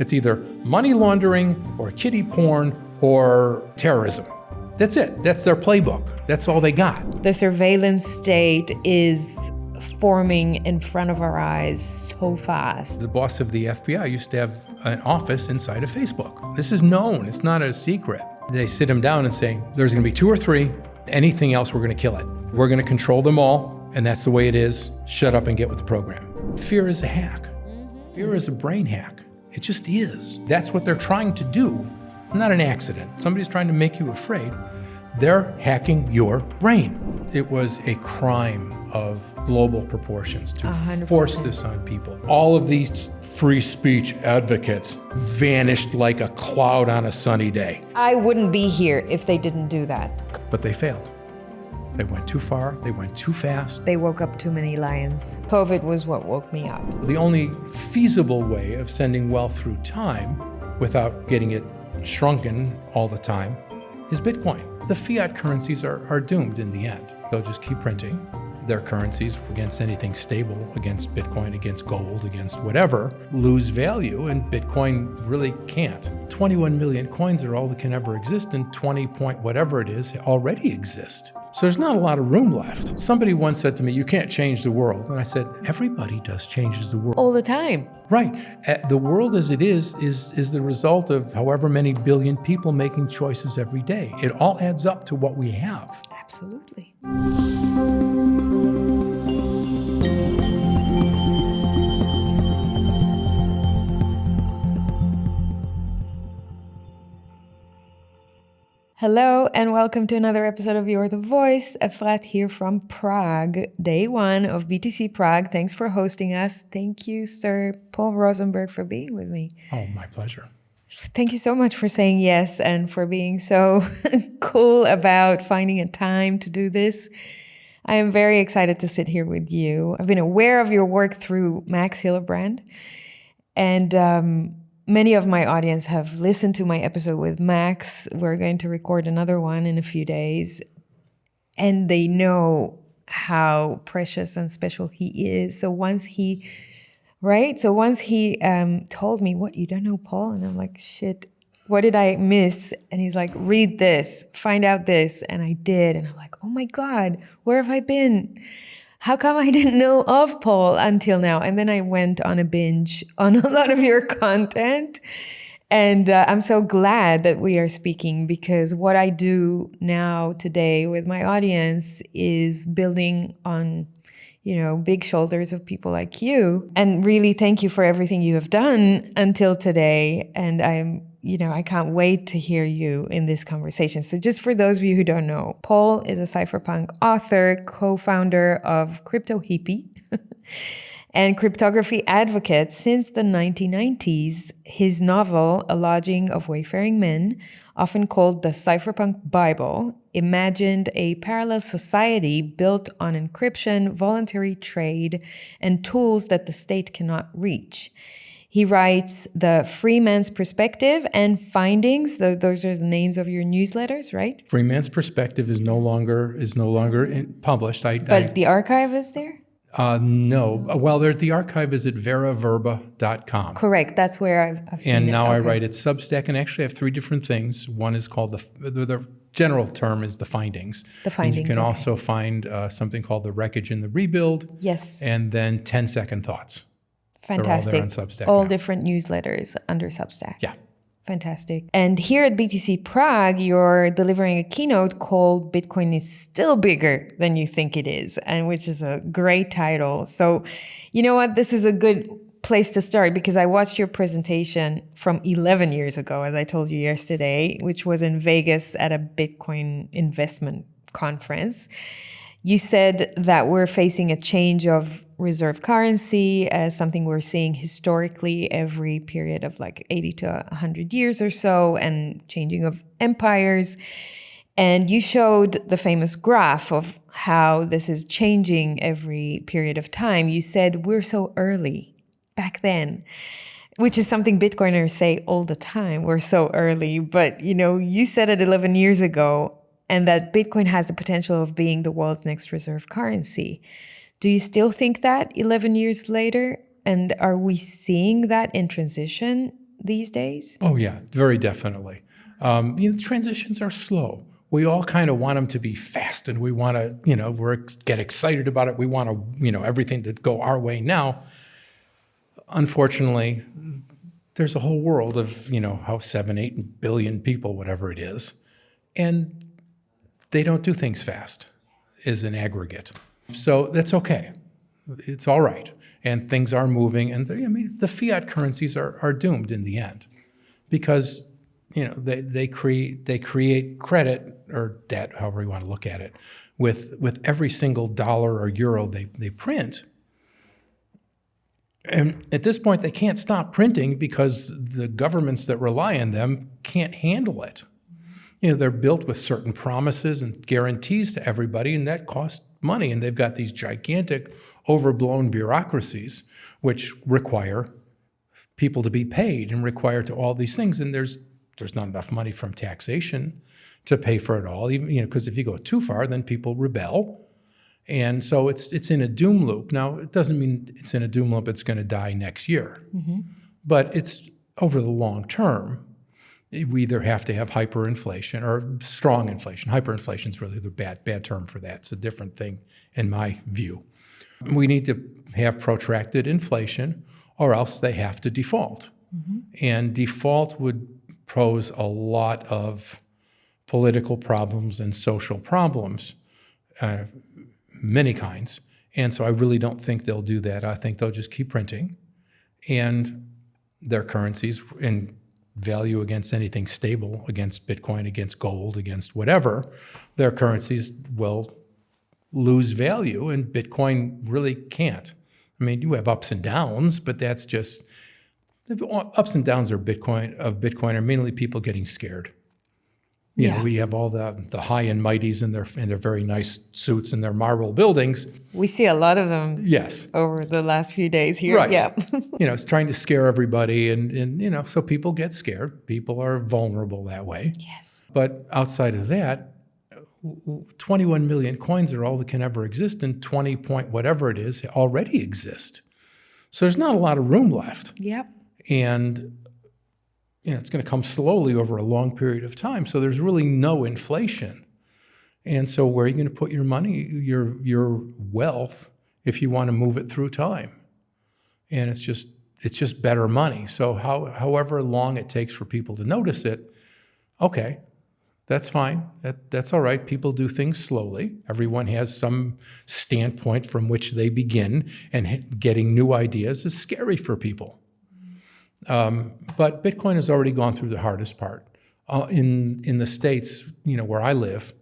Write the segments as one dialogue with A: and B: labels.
A: It's either money laundering or kiddie porn or terrorism. That's it. That's their playbook. That's all they got.
B: The surveillance state is forming in front of our eyes so fast.
A: The boss of the FBI used to have an office inside of Facebook. This is known. It's not a secret. They sit him down and say, there's going to be 2 or 3. Anything else, we're going to kill it. We're going to control them all, and that's the way it is. Shut up and get with the program. Fear is a hack. Fear is a brain hack. It just is. That's what they're trying to do. Not an accident. Somebody's trying to make you afraid. They're hacking your brain. It was a crime of global proportions to
B: 100%.
A: Force this on people. All of these free speech advocates vanished like a cloud on a sunny day.
B: I wouldn't be here if they didn't do that.
A: But they failed. They went too far. They went too fast.
B: They woke up too many lions. COVID was what woke me up.
A: The only feasible way of sending wealth through time without getting it shrunken all the time is Bitcoin. The fiat currencies are doomed in the end. They'll just keep printing their currencies against anything stable, against Bitcoin, against gold, against whatever, lose value, and Bitcoin really can't. 21 million coins are all that can ever exist, and 20 point whatever it is already exist. So there's not a lot of room left. Somebody once said to me, you can't change the world. And I said, everybody does changes the world.
B: All the time.
A: Right. The world as it is the result of however many billion people making choices every day. It all adds up to what we have.
B: Absolutely. Hello and welcome to another episode of You're the Voice. Efrat here from Prague, day 1 of BTC Prague. Thanks for hosting us. Thank you, Sir Paul Rosenberg, for being with me.
A: Oh, my pleasure.
B: Thank you so much for saying yes and for being so cool about finding a time to do this. I am very excited to sit here with you. I've been aware of your work through Max Hillebrand, and many of my audience have listened to my episode with Max. We're going to record another one in a few days, and they know how precious and special he is. So once he told me, what, you don't know Paul? And I'm like, shit, what did I miss? And he's like, read this, find out this. And I did. And I'm like, oh my God, where have I been? How come I didn't know of Paul until now? And then I went on a binge on a lot of your content. And I'm so glad that we are speaking, because what I do now today with my audience is building on big shoulders of people like you. And really thank you for everything you have done until today. And I can't wait to hear you in this conversation. So just for those of you who don't know, Paul is a cypherpunk author, co-founder of Cryptohippie, and cryptography advocate since the 1990s. His novel, A Lodging of Wayfaring Men, often called the Cypherpunk Bible, imagined a parallel society built on encryption, voluntary trade, and tools that the state cannot reach. He writes The Free Man's Perspective and Findings. Those are the names of your newsletters, right?
A: Free Man's Perspective is no longer published.
B: But the archive is there?
A: No. Well, the archive is at veraverba.com.
B: Correct. That's where I've seen it.
A: And now I write at Substack, and actually I have 3 different things. One is called the general term is the findings.
B: The findings.
A: And you can also find something called the wreckage and the rebuild.
B: Yes.
A: And then 10-second thoughts.
B: Fantastic.
A: They're all there on Substack
B: all
A: now.
B: Different newsletters under Substack.
A: Yeah.
B: Fantastic. And here at BTC Prague, you're delivering a keynote called Bitcoin is Still Bigger Than You Think It Is, and which is a great title. So, you know what? This is a good place to start, because I watched your presentation from 11 years ago, as I told you yesterday, which was in Vegas at a Bitcoin investment conference. You said that we're facing a change of reserve currency as something we're seeing historically every period of like 80 to 100 years or so, and changing of empires. And you showed the famous graph of how this is changing every period of time. You said we're so early back then, which is something Bitcoiners say all the time. We're so early. But, you said it 11 years ago, and that Bitcoin has the potential of being the world's next reserve currency. Do you still think that 11 years later? And are we seeing that in transition, these days?
A: Oh yeah, very definitely. Transitions are slow. We all kind of want them to be fast, and we want to, get excited about it. We want to, everything to go our way now. Unfortunately, there's a whole world of, how 7-8 billion people, whatever it is, and they don't do things fast as an aggregate. So that's okay. It's all right. And things are moving, and the fiat currencies are doomed in the end, because they create credit or debt, however you want to look at it, with every single dollar or euro they print. And at this point, they can't stop printing because the governments that rely on them can't handle it. They're built with certain promises and guarantees to everybody, and that costs money. And they've got these gigantic, overblown bureaucracies which require people to be paid and require to all these things. And there's not enough money from taxation to pay for it all, even because if you go too far, then people rebel. And so it's in a doom loop. Now, it doesn't mean it's in a doom loop it's going to die next year. Mm-hmm. But it's over the long term. We either have to have hyperinflation or strong inflation. Hyperinflation is really the bad term for that. It's a different thing in my view. We need to have protracted inflation, or else they have to default. Mm-hmm. And default would pose a lot of political problems and social problems, many kinds. And so I really don't think they'll do that. I think they'll just keep printing, and their currencies in value against anything stable, against Bitcoin, against gold, against whatever, their currencies will lose value, and Bitcoin really can't. I mean, you have ups and downs, but that's just, the ups and downs of Bitcoin are mainly people getting scared. We have all the high and mighties in their very nice suits and their marble buildings.
B: We see a lot of them.
A: Yes.
B: Over the last few days here.
A: Right.
B: Yeah.
A: It's trying to scare everybody, and so people get scared. People are vulnerable that way.
B: Yes.
A: But outside of that, 21 million coins are all that can ever exist, and 20 point whatever it is already exist. So there's not a lot of room left.
B: Yep.
A: And it's going to come slowly over a long period of time. So there's really no inflation. And so where are you going to put your money, your wealth, if you want to move it through time? And it's just better money. So however long it takes for people to notice it, okay, that's fine. That's all right. People do things slowly. Everyone has some standpoint from which they begin, and getting new ideas is scary for people. But Bitcoin has already gone through the hardest part. In the States, where I live,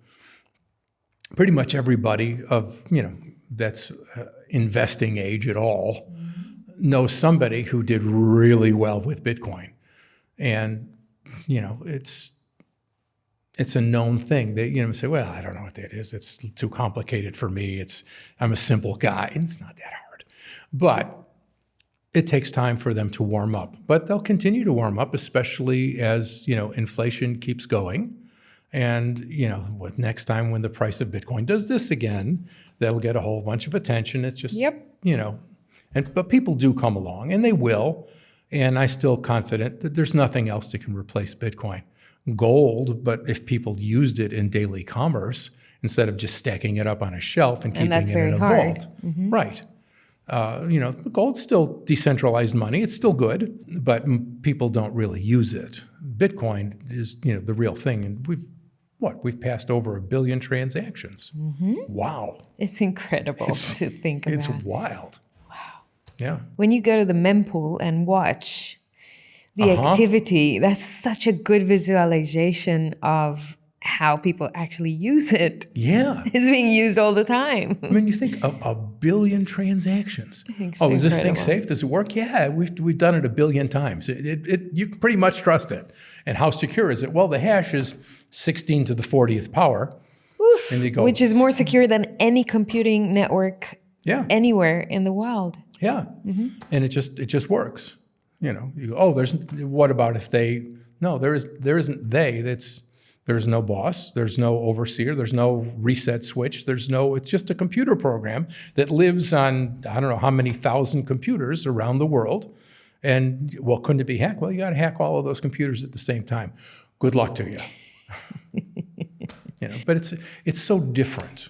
A: pretty much everybody of, that's investing age at all knows somebody who did really well with Bitcoin. And, it's a known thing. They, say, well, I don't know what that is. It's too complicated for me. I'm a simple guy. And it's not that hard. But it takes time for them to warm up, but they'll continue to warm up, especially as, inflation keeps going. And, what next time when the price of Bitcoin does this again, that'll get a whole bunch of attention. It's just, but people do come along, and they will. And I'm still confident that there's nothing else that can replace Bitcoin. Gold, but if people used it in daily commerce, instead of just stacking it up on a shelf and keeping it in a vault. Mm-hmm. Right. Gold's still decentralized money. It's still good, but people don't really use it. Bitcoin is, the real thing. And we've passed over 1 billion transactions. Mm-hmm. Wow.
B: It's incredible to think about.
A: It's wild.
B: Wow.
A: Yeah.
B: When you go to the mempool and watch the activity, that's such a good visualization of how people actually use it.
A: Yeah.
B: It's being used all the time.
A: I mean, you think of 1 billion transactions. Is this thing safe? Does it work? Yeah, we've done it 1 billion times. You pretty much trust it. And how secure is it? Well, the hash is 16 to the 40th power.
B: Oof,
A: and you go,
B: which is more secure than any computing network anywhere in the world.
A: Yeah. Mm-hmm. And it just works. You go, what about if they, no, there isn't they, there's no boss, there's no overseer, there's no reset switch, it's just a computer program that lives on, I don't know how many thousand computers around the world, And, well, couldn't it be hacked? Well, you got to hack all of those computers at the same time. Good luck to you. But it's so different.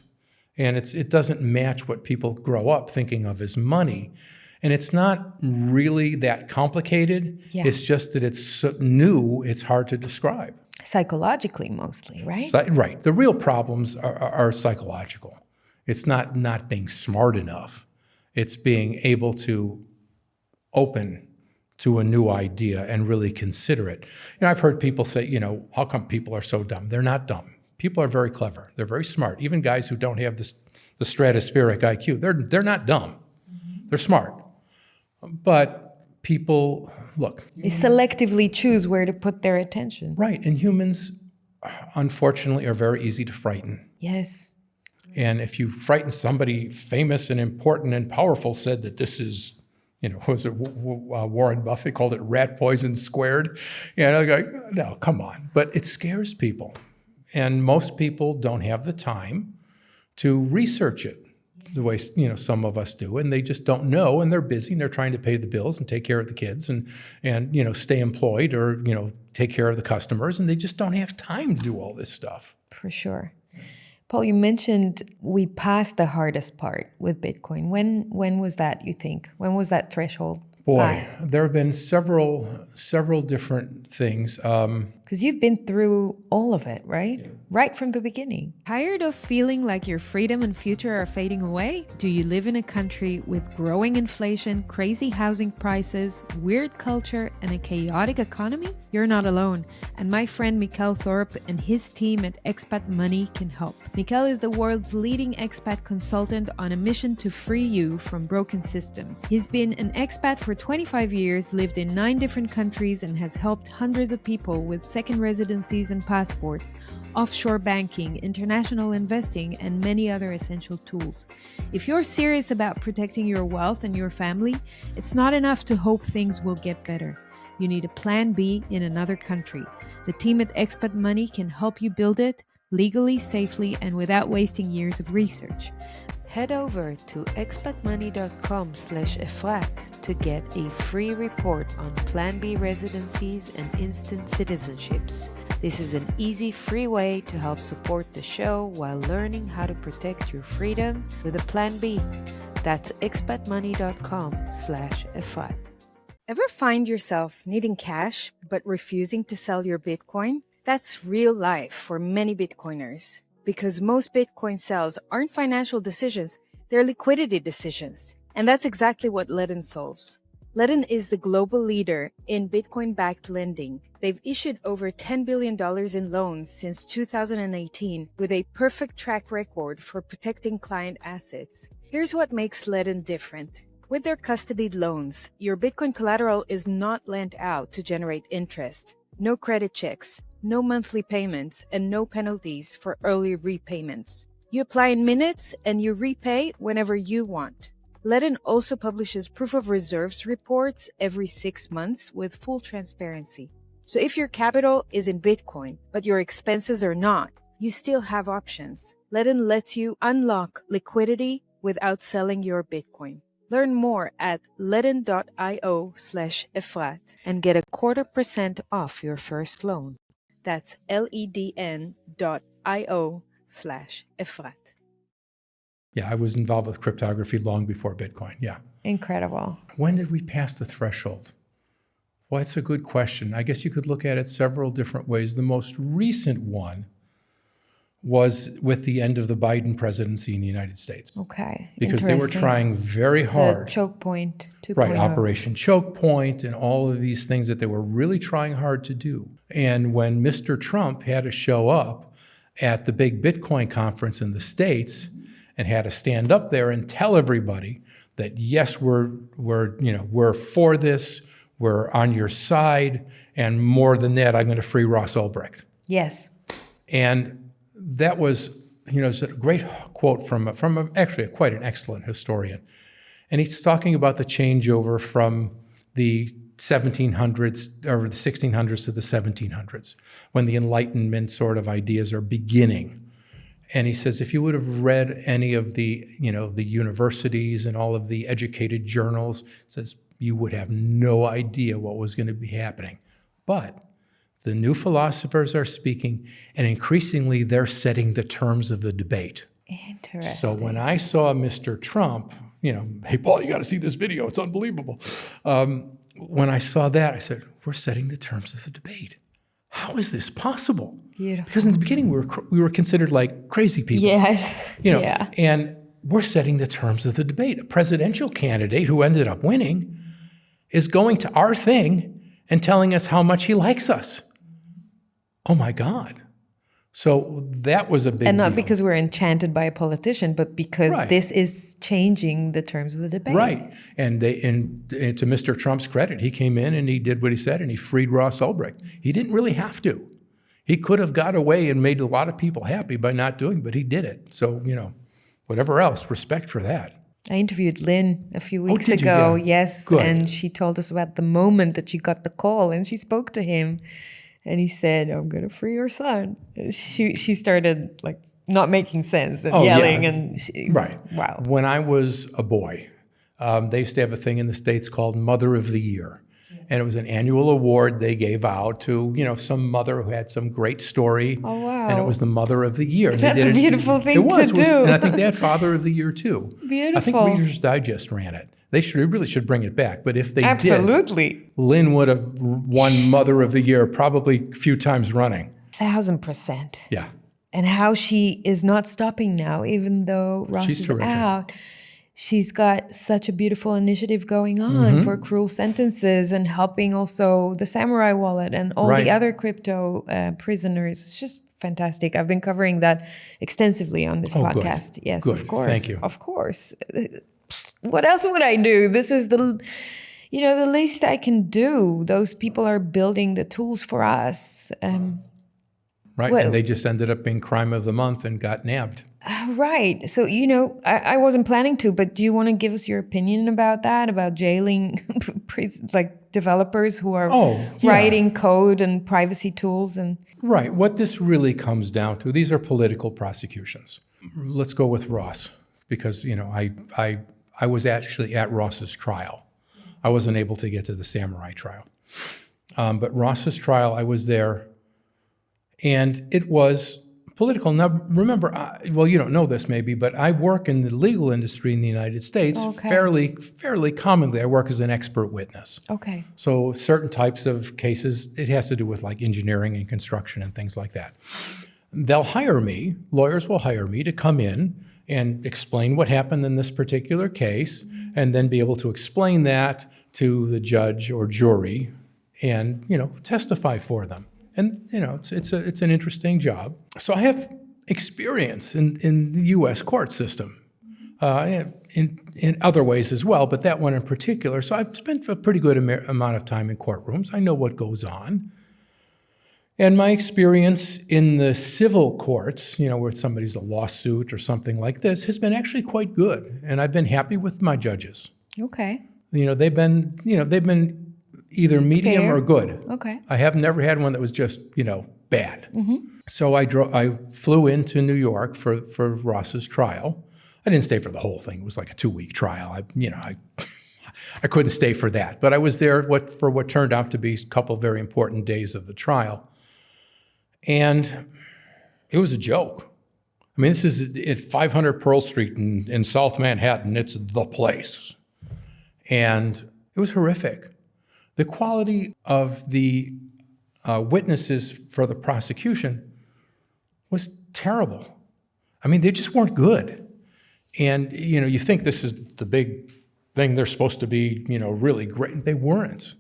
A: And it doesn't match what people grow up thinking of as money. And it's not really that complicated.
B: Yeah.
A: It's just that it's so new, it's hard to describe.
B: Psychologically, mostly, right?
A: Right. The real problems are psychological. It's not being smart enough. It's being able to open to a new idea and really consider it. I've heard people say, how come people are so dumb? They're not dumb. People are very clever. They're very smart. Even guys who don't have the stratospheric IQ, they're not dumb. They're smart. But people, look.
B: They selectively choose where to put their attention.
A: Right. And humans, unfortunately, are very easy to frighten.
B: Yes.
A: And if you frighten somebody famous and important and powerful, said that this is, was it Warren Buffett called it rat poison squared? I go, no, come on. But it scares people. And most people don't have the time to research it the way some of us do, and they just don't know, and they're busy and they're trying to pay the bills and take care of the kids and stay employed or take care of the customers, and they just don't have time to do all this stuff.
B: For sure. Paul, you mentioned we passed the hardest part with Bitcoin. When was that, you think? When was that threshold passed?
A: There have been several different things.
B: Because you've been through all of it, right? Yeah. Right from the beginning.
C: Tired of feeling like your freedom and future are fading away? Do you live in a country with growing inflation, crazy housing prices, weird culture, and a chaotic economy? You're not alone. And my friend Mikkel Thorpe and his team at Expat Money can help. Mikkel is the world's leading expat consultant on a mission to free you from broken systems. He's been an expat for 25 years, lived in 9 different countries, and has helped hundreds of people with second residencies and passports, offshore banking, international investing, and many other essential tools. If you're serious about protecting your wealth and your family, it's not enough to hope things will get better. You need a plan B in another country. The team at Expat Money can help you build it legally, safely, and without wasting years of research. Head over to expatmoney.com/Efrat to get a free report on Plan B residencies and instant citizenships. This is an easy, free way to help support the show while learning how to protect your freedom with a Plan B. That's expatmoney.com/Efrat. Ever find yourself needing cash but refusing to sell your Bitcoin? That's real life for many Bitcoiners. Because most Bitcoin sales aren't financial decisions, they're liquidity decisions. And that's exactly what Ledn solves. Ledn is the global leader in Bitcoin-backed lending. They've issued over $10 billion in loans since 2018 with a perfect track record for protecting client assets. Here's what makes Ledn different. With their custodied loans, your Bitcoin collateral is not lent out to generate interest. No credit checks, no monthly payments, and no penalties for early repayments. You apply in minutes and you repay whenever you want. Ledn also publishes proof of reserves reports every 6 months with full transparency. So if your capital is in Bitcoin, but your expenses are not, you still have options. Ledn lets you unlock liquidity without selling your Bitcoin. Learn more at ledn.io/Efrat and get 0.25% off your first loan. That's ledn.io/Efrat.
A: Yeah, I was involved with cryptography long before Bitcoin, yeah.
B: Incredible.
A: When did we pass the threshold? Well, that's a good question. I guess you could look at it several different ways. The most recent one was with the end of the Biden presidency in the United States.
B: Okay.
A: Because they were trying very hard.
B: The Chokepoint 2.0.
A: Right, Operation Chokepoint and all of these things that they were really trying hard to do. And when Mr. Trump had to show up at the big Bitcoin conference in the States and had to stand up there and tell everybody that, yes, we're for this, we're on your side, and more than that, I'm going to free Ross Ulbricht.
B: Yes.
A: And that was, a great quote from actually quite an excellent historian. And he's talking about the changeover from the 1700s or the 1600s to the 1700s, when the Enlightenment sort of ideas are beginning. And he says, if you would have read any of the, the universities and all of the educated journals, it says You would have no idea what was going to be happening. But the new philosophers are speaking, and increasingly they're setting the terms of the debate.
B: Interesting.
A: So when I saw Mr. Trump, hey, Paul, you got to see this video. It's unbelievable. When I saw that, I said, we're setting the terms of the debate. How is this possible?
B: Beautiful.
A: Because in the beginning, we were considered like crazy people.
B: Yes. Yeah.
A: And we're setting the terms of the debate. A presidential candidate who ended up winning is going to our thing and telling us how much he likes us. Oh my God. So that was a big
B: And not
A: deal.
B: because we're enchanted by a politician, but because this is changing the terms of the debate.
A: Right. And to Mr. Trump's credit, he came in and he did what he said and he freed Ross Ulbricht. He didn't really have to. He could have got away and made a lot of people happy by not doing, but he did it. So, whatever else, respect for that.
B: I interviewed Ledn a few weeks
A: did you?
B: ago,
A: Yeah.
B: yes,
A: Good.
B: and she told us about the moment that she got the call, and she spoke to him, and he said, "I'm going to free your son." She started like not making sense and yelling, and wow.
A: When I was a boy, they used to have a thing in the States called Mother of the Year. And it was an annual award they gave out to, some mother who had some great story.
B: Oh, wow.
A: And it was the Mother of the Year. And
B: That's a beautiful thing to do.
A: And I think they had Father of the Year too.
B: Beautiful.
A: I think Reader's Digest ran it. They really should bring it back. But if they
B: Absolutely.
A: did, Lynn would have won Mother of the Year probably a few times running.
B: 1,000%.
A: Yeah.
B: And how she is not stopping now, even though Ross
A: She's
B: is
A: terrific.
B: out. She's got such a beautiful initiative going on for cruel sentences and helping also the Samourai wallet and all the other crypto prisoners. It's just fantastic. I've been covering that extensively on this podcast.
A: Good.
B: Yes,
A: Good.
B: of course.
A: Thank you.
B: Of course. What else would I do? This is the least I can do. Those people are building the tools for us.
A: Right. And they just ended up being Crime of the Month and got nabbed.
B: Right. So, I wasn't planning to, but do you want to give us your opinion about that, about jailing developers who are writing code and privacy tools?
A: Right. What this really comes down to, these are political prosecutions. Let's go with Ross, because, I was actually at Ross's trial. I wasn't able to get to the Samourai trial. But Ross's trial, I was there, and it was political. Now, remember, you don't know this maybe, but I work in the legal industry in the United States fairly commonly. I work as an expert witness.
B: Okay.
A: So certain types of cases, it has to do with like engineering and construction and things like that. They'll hire me, lawyers will hire me to come in and explain what happened in this particular case, and then be able to explain that to the judge or jury and, testify for them. And, it's an interesting job. So I have experience in the U.S. court system, in other ways as well, but that one in particular. So I've spent a pretty good amount of time in courtrooms. I know what goes on. And my experience in the civil courts, where somebody's a lawsuit or something like this, has been actually quite good. And I've been happy with my judges.
B: Okay.
A: They've been either medium
B: Fair.
A: or good.
B: Okay.
A: I have never had one that was just, bad.
B: Mm-hmm.
A: So I flew into New York for Ross's trial. I didn't stay for the whole thing. It was like a 2-week trial. I couldn't stay for that. But I was there for what turned out to be a couple of very important days of the trial. And it was a joke. I mean, this is at 500 Pearl Street in South Manhattan. It's the place. And it was horrific. The quality of the witnesses for the prosecution was terrible. I mean, they just weren't good. And, you think this is the big thing. They're supposed to be, really great. They weren't.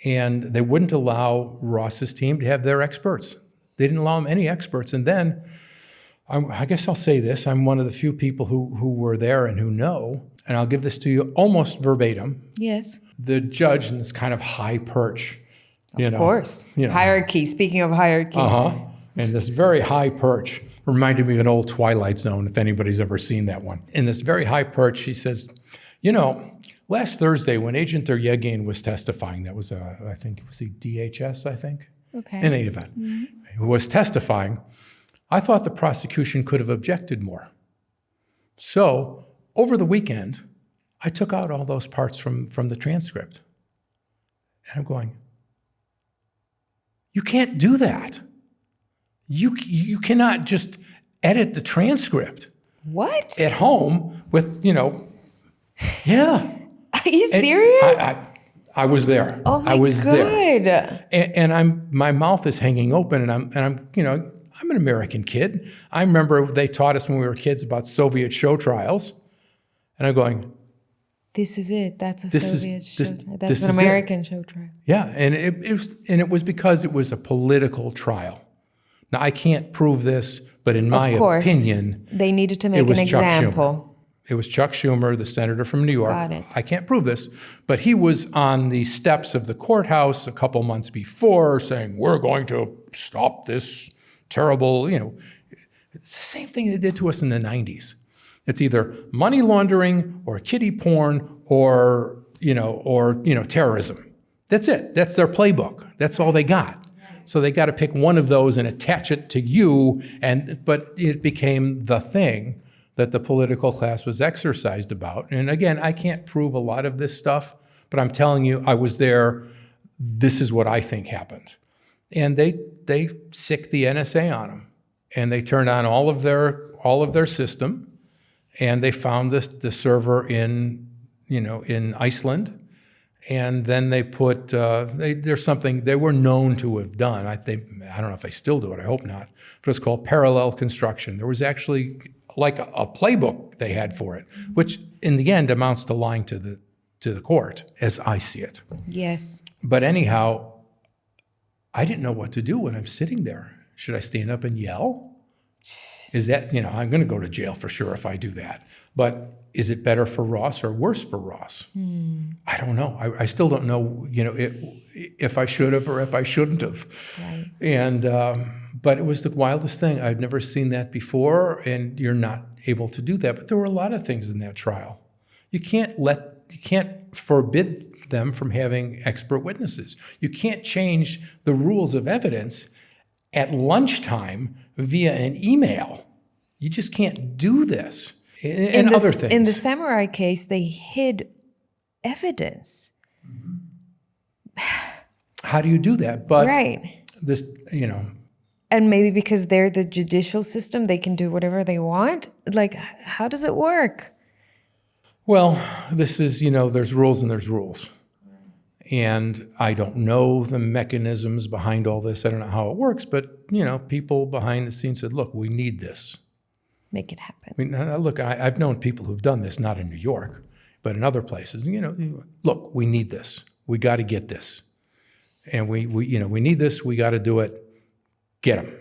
A: And they wouldn't allow Ross's team to have their experts. They didn't allow them any experts. And then, I guess I'll say this, I'm one of the few people who were there and who know, and I'll give this to you almost verbatim.
B: Yes.
A: The judge in this kind of high perch.
B: Of course. Hierarchy. Speaking of hierarchy.
A: And this very high perch reminded me of an old Twilight Zone, if anybody's ever seen that one. In this very high perch, he says, last Thursday when Agent Yegin was testifying, that was, I think it was the DHS,
B: Okay.
A: in any event, who was testifying, I thought the prosecution could have objected more. So over the weekend, I took out all those parts from the transcript. And I'm going, you can't do that. You cannot just edit the transcript.
B: What?
A: At home with, yeah.
B: Are you serious?
A: I was there.
B: Oh my
A: I was
B: God.
A: there. And my mouth is hanging open, and I'm I'm an American kid. I remember they taught us when we were kids about Soviet show trials, and I'm going,
B: this is it. That's a
A: This is-
B: Soviet show
A: this-
B: trial.
A: this
B: That's an
A: is it.
B: American show trial.
A: yeah, and it was because it was a political trial. Now I can't prove this, but in my
B: Of course.
A: opinion,
B: They needed to make
A: was
B: an
A: Chuck
B: example.
A: it was Chuck Schumer, the senator from New York.
B: Got it.
A: I can't prove this, but he was on the steps of the courthouse a couple months before saying, we're going to stop this terrible, it's the same thing they did to us in the 90s. It's either money laundering or kiddie porn or terrorism. That's it. That's their playbook. That's all they got. So they got to pick one of those and attach it to you, but it became the thing that the political class was exercised about. And again, I can't prove a lot of this stuff, but I'm telling you, I was there. This is what I think happened. And they sicked the NSA on them, and they turned on all of their system, and they found the server in Iceland. And then they put, there's something they were known to have done. I don't know if they still do it, I hope not, but it's called parallel construction. There was actually like a playbook they had for it, which in the end amounts to lying to the court, as I see it.
B: Yes.
A: But anyhow, I didn't know what to do when I'm sitting there. Should I stand up and yell? Is that, I'm going to go to jail for sure if I do that. But is it better for Ross or worse for Ross? I don't know. I still don't know, if I should have or if I shouldn't have.
B: Right.
A: And but it was the wildest thing. I'd never seen that before, and you're not able to do that. But there were a lot of things in that trial. You can't forbid them from having expert witnesses. You can't change the rules of evidence at lunchtime via an email. You just can't do this. And other things.
B: In the Samourai case, they hid evidence.
A: How do you do that? But
B: Right.
A: this,
B: And maybe because they're the judicial system, they can do whatever they want. Like, how does it work?
A: well, this is, there's rules and there's rules. And I don't know the mechanisms behind all this. I don't know how it works, but, people behind the scenes said, look, we need this.
B: Make it happen.
A: Look, I've known people who've done this, not in New York, but in other places. Look, we need this. We got to get this, and we need this. We got to do it. Get them.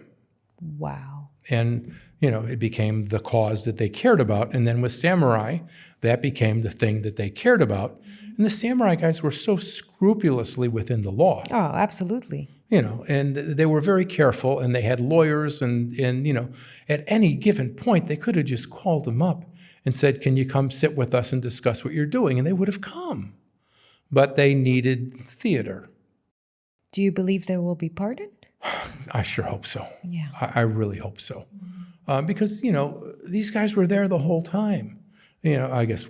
B: Wow.
A: And it became the cause that they cared about. And then with Samourai, that became the thing that they cared about. And the Samourai guys were so scrupulously within the law.
B: Oh, absolutely.
A: And they were very careful, and they had lawyers, and at any given point, they could have just called them up and said, can you come sit with us and discuss what you're doing? And they would have come. But they needed theater.
B: Do you believe they will be pardoned?
A: I sure hope so.
B: Yeah.
A: I really hope so. Because, these guys were there the whole time. I guess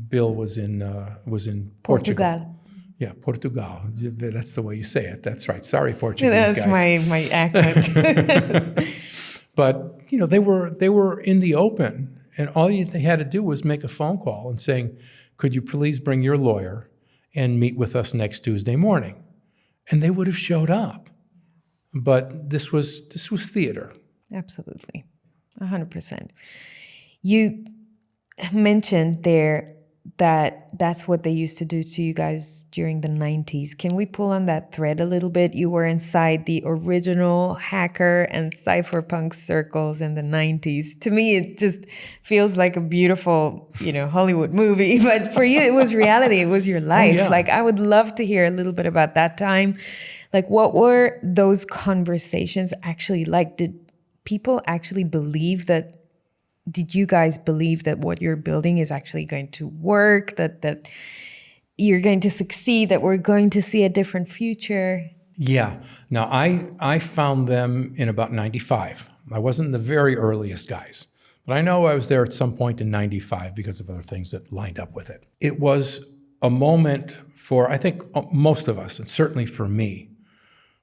A: Bill was in Portugal. Yeah, Portugal. That's the way you say it. That's right. Sorry, Portuguese
B: That's
A: guys.
B: my accent.
A: But they were in the open, and all they had to do was make a phone call and saying, "Could you please bring your lawyer and meet with us next Tuesday morning?" And they would have showed up. But this was theater.
B: Absolutely. 100%. You mentioned there that that's what they used to do to you guys during the 90s. Can we pull on that thread a little bit? You were inside the original hacker and cypherpunk circles in the 90s. To me, it just feels like a beautiful, Hollywood movie. But for you, it was reality. It was your life.
A: Oh, yeah.
B: Like, I would love to hear a little bit about that time. Like, what were those conversations actually like? Did people actually believe that? Did you guys believe that what you're building is actually going to work, that you're going to succeed, that we're going to see a different future?
A: Yeah. Now, I found them in about 95. I wasn't the very earliest guys, But I know I was there at some point in 95 because of other things that lined up with it. It was a moment for, I think, most of us, and certainly for me,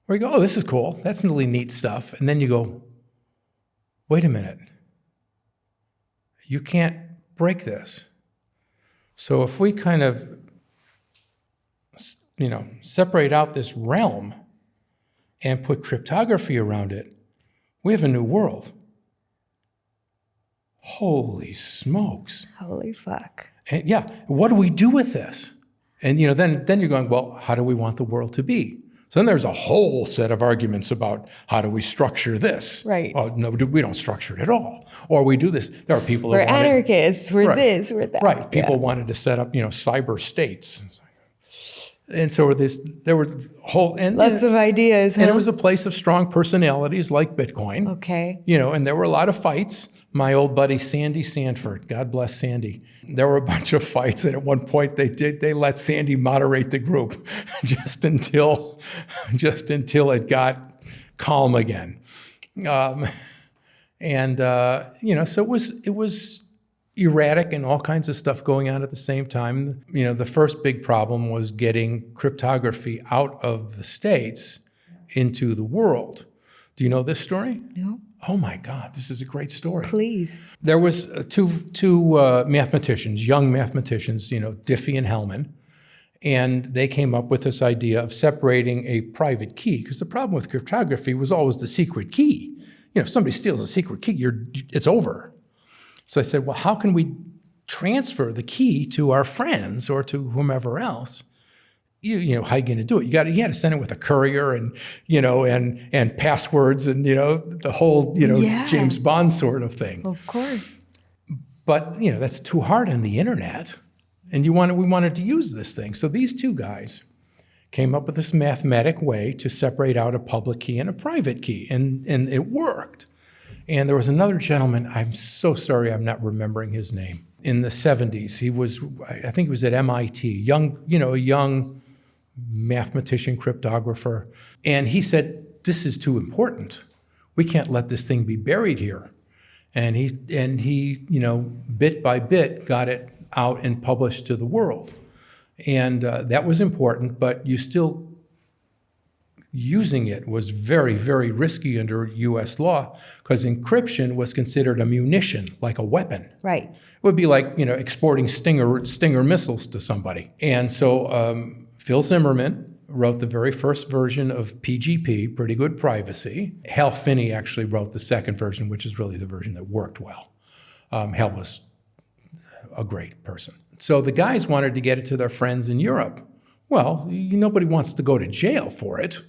A: where you go, oh, this is cool. That's really neat stuff. And then you go, wait a minute. You can't break this. So if we kind of, separate out this realm and put cryptography around it, we have a new world. Holy smokes.
B: Holy fuck.
A: And yeah, what do we do with this? And then you're going, well, how do we want the world to be? So then there's a whole set of arguments about how do we structure this?
B: Right.
A: Oh, no, we don't structure it at all. Or we do this. There are people
B: We're
A: that wanted,
B: anarchists. We're
A: right,
B: this. We're that.
A: Right. People wanted to set up, cyber states. And so there were whole and
B: Lots of ideas.
A: and it was a place of strong personalities like Bitcoin.
B: Okay.
A: And there were a lot of fights. My old buddy Sandy Sanford, God bless Sandy. There were a bunch of fights, and at one point they let Sandy moderate the group just until it got calm again. So it was erratic and all kinds of stuff going on at the same time. The first big problem was getting cryptography out of the States into the world. Do you know this story?
B: No.
A: Oh my God, this is a great story.
B: Please.
A: There was two mathematicians, young mathematicians, Diffie and Hellman, and they came up with this idea of separating a private key, because the problem with cryptography was always the secret key. If somebody steals a secret key, it's over. So I said, well, how can we transfer the key to our friends or to whomever else? How are you going to do it? You had to send it with a courier and passwords and the whole
B: Yeah.
A: James Bond sort of thing.
B: Of course.
A: But that's too hard on the internet, and we wanted to use this thing. So these two guys came up with this mathematic way to separate out a public key and a private key, and it worked. And there was another gentleman. I'm so sorry, I'm not remembering his name. In the 70s, I think he was at MIT, a young mathematician, cryptographer, and he said, this is too important. We can't let this thing be buried here. And he bit by bit got it out and published to the world. And that was important, but using it was very, very risky under US law, because encryption was considered a munition, like a weapon.
B: Right.
A: It would be like, exporting Stinger missiles to somebody. And so Phil Zimmermann wrote the very first version of PGP, Pretty Good Privacy. Hal Finney actually wrote the second version, which is really the version that worked well. Hal was a great person. So the guys wanted to get it to their friends in Europe. Well, nobody wants to go to jail for it.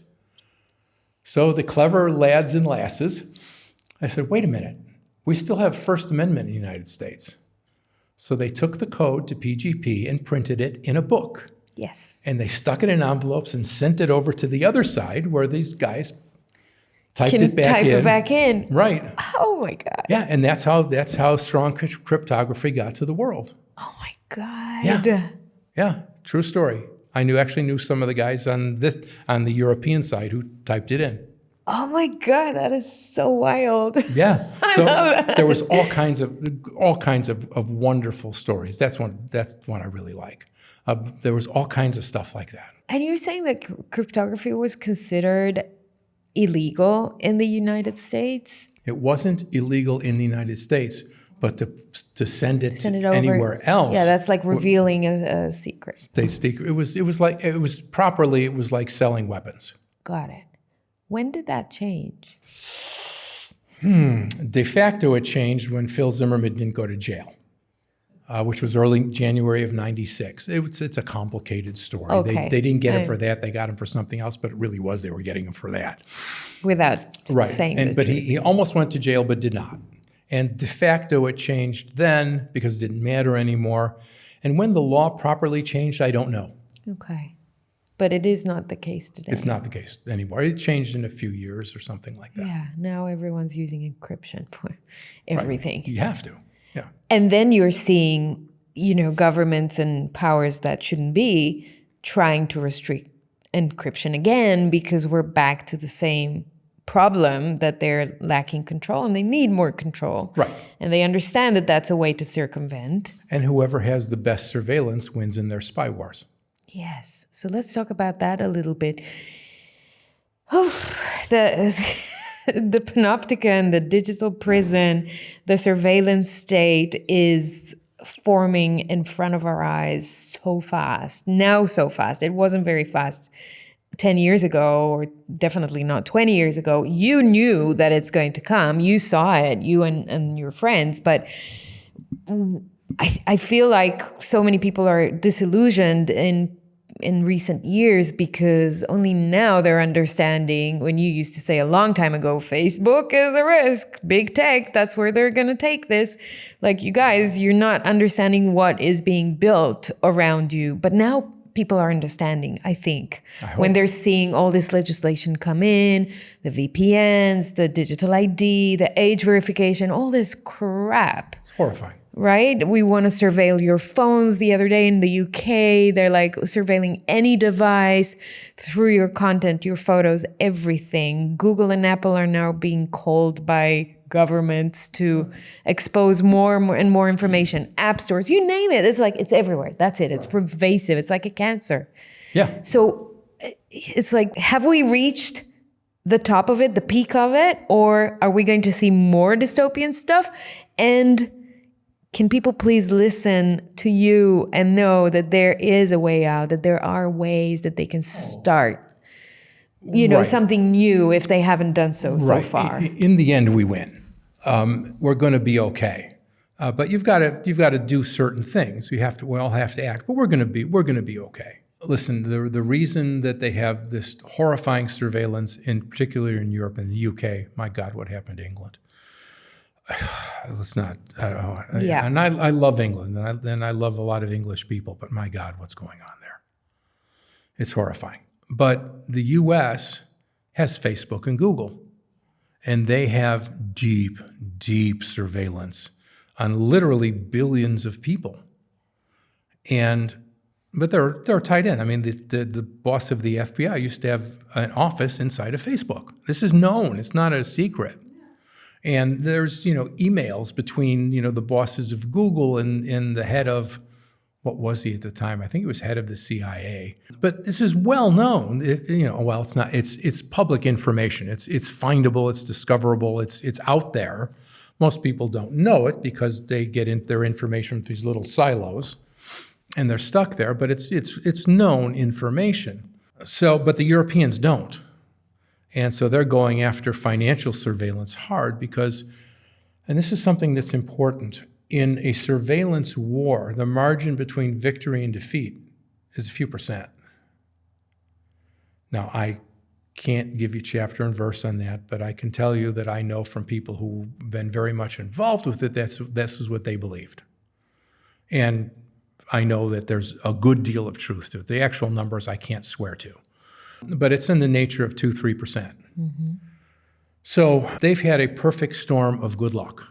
A: So the clever lads and lasses, I said, wait a minute, we still have First Amendment in the United States. So they took the code to PGP and printed it in a book.
B: Yes.
A: And they stuck it in envelopes and sent it over to the other side, where these guys typed it back in. Right.
B: Oh my God.
A: Yeah, and that's how strong cryptography got to the world.
B: Oh my God.
A: Yeah, true story. I actually knew some of the guys on the European side who typed it in.
B: Oh my God, that is so wild.
A: Yeah. So there was all kinds of wonderful stories. That's one I really like. There was all kinds of stuff like that.
B: And you're saying that cryptography was considered illegal in the United States?
A: It wasn't illegal in the United States, but to send it
B: over
A: anywhere else.
B: Yeah, that's like revealing a secret.
A: State secret. It was like selling weapons.
B: Got it. When did that change?
A: De facto, it changed when Phil Zimmermann didn't go to jail, which was early January of '96. It's a complicated story.
B: Okay.
A: They didn't get him for that. They got him for something else, but it really was they were getting him for that.
B: Without saying the
A: But
B: truth.
A: he almost went to jail, but did not. And de facto, it changed then because it didn't matter anymore. And when the law properly changed, I don't know.
B: Okay. But it is not the case today.
A: It's not the case anymore. It changed in a few years or something like that.
B: Yeah, now everyone's using encryption for everything.
A: Right. You have to, yeah.
B: And then you're seeing, governments and powers that shouldn't be trying to restrict encryption again, because we're back to the same problem that they're lacking control and they need more control.
A: Right.
B: And they understand that that's a way to circumvent.
A: And whoever has the best surveillance wins in their spy wars.
B: Yes. So let's talk about that a little bit. The panoptica and the digital prison, the surveillance state is forming in front of our eyes so fast. Now so fast. It wasn't very fast 10 years ago, or definitely not 20 years ago. You knew that it's going to come. You saw it, you and your friends. But I feel like so many people are disillusioned in recent years because only now they're understanding, when you used to say a long time ago, Facebook is a risk, big tech, that's where they're going to take this. Like, you guys, you're not understanding what is being built around you. But now people are understanding, I think, when they're seeing all this legislation come in, the VPNs, the digital ID, the age verification, all this crap.
A: It's horrifying.
B: Right? We want to surveil your phones. The other day in the UK, they're like surveilling any device through your content, your photos, everything. Google and Apple are now being called by governments to expose more and more information. App stores, you name it. It's like, it's everywhere. That's it. It's pervasive. It's like a cancer.
A: Yeah.
B: So it's like, have we reached the top of it, the peak of it? Or are we going to see more dystopian stuff? And can people please listen to you and know that there is a way out, that there are ways that they can start, something new if they haven't done so far?
A: In the end, we win. We're going to be okay. But you've got to do certain things. We all have to act, but we're going to be okay. Listen, the reason that they have this horrifying surveillance, in particular in Europe and the UK, my God, what happened to England? Let's not.
B: Yeah.
A: And I love England, and I love a lot of English people, but my God, what's going on there? It's horrifying. But the U.S. has Facebook and Google, and they have deep, deep surveillance on literally billions of people. But they're tied in. I mean, the boss of the FBI used to have an office inside of Facebook. This is known. It's not a secret. And there's, emails between, the bosses of Google and the head of, what was he at the time? I think he was head of the CIA. But this is well known. It's not. It's public information. It's findable. It's discoverable. It's out there. Most people don't know it because they get their information from these little silos, and they're stuck there. But it's known information. But the Europeans don't. And so they're going after financial surveillance hard because, and this is something that's important, in a surveillance war, the margin between victory and defeat is a few percent. Now, I can't give you chapter and verse on that, but I can tell you that I know from people who've been very much involved with it, this is what they believed. And I know that there's a good deal of truth to it. The actual numbers I can't swear to. But it's in the nature of 2-3%. Mm-hmm. So they've had a perfect storm of good luck.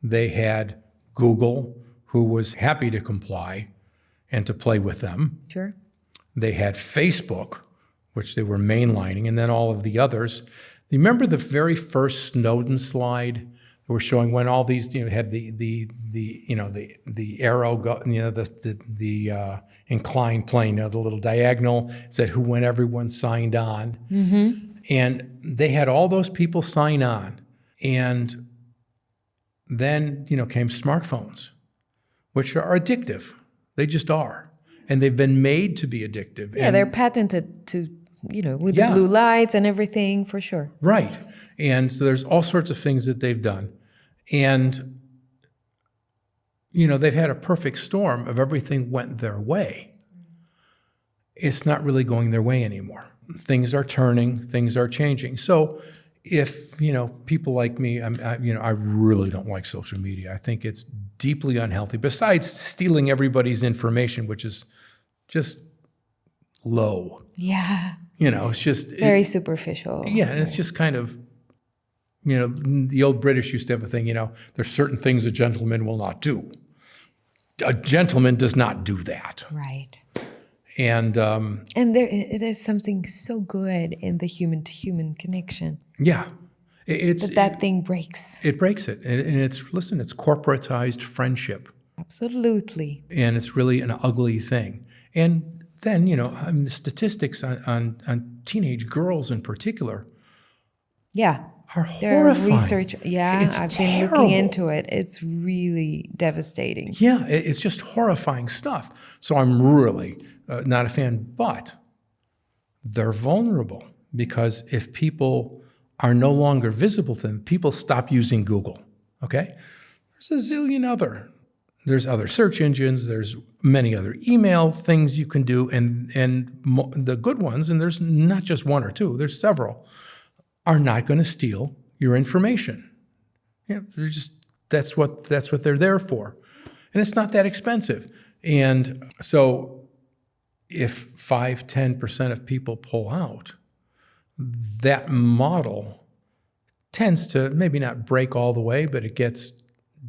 A: They had Google, who was happy to comply and to play with them.
B: Sure. They
A: had Facebook, which they were mainlining, and then all of the others. You remember the very first Snowden slide? We're showing when all these, had the arrow, the inclined plane, the little diagonal, said when everyone signed on. Mm-hmm. And they had all those people sign on. And then, came smartphones, which are addictive. They just are. And they've been made to be addictive.
B: Yeah, they're patented to, with the blue lights and everything, for sure.
A: Right. And so there's all sorts of things that they've done. And, they've had a perfect storm of everything went their way. It's not really going their way anymore. Things are turning, things are changing. So if, people like me, I really don't like social media. I think it's deeply unhealthy, besides stealing everybody's information, which is just low.
B: Yeah.
A: It's just...
B: Very superficial.
A: Yeah, and it's just kind of... the old British used to have a thing, there's certain things a gentleman will not do. A gentleman does not do that.
B: Right.
A: And
B: And there's something so good in the human-to-human connection
A: yeah, it's
B: that thing breaks.
A: it breaks it. And it's corporatized friendship.
B: Absolutely.
A: And it's really an ugly thing. And then, I mean, the statistics on teenage girls in particular
B: Yeah.
A: are
B: There are
A: horrifying.
B: I've been
A: terrible.
B: looking into it. It's really devastating.
A: Yeah, it's just horrifying stuff. So I'm really not a fan, but they're vulnerable because if people are no longer visible to them, people stop using Google, okay? There's a zillion there's other search engines, there's many other email things you can do, and the good ones, and there's not just one or two, there's several, are not going to steal your information. They're just that's what they're there for, and it's not that expensive. And so, if 5-10% of people pull out, that model tends to maybe not break all the way, but it gets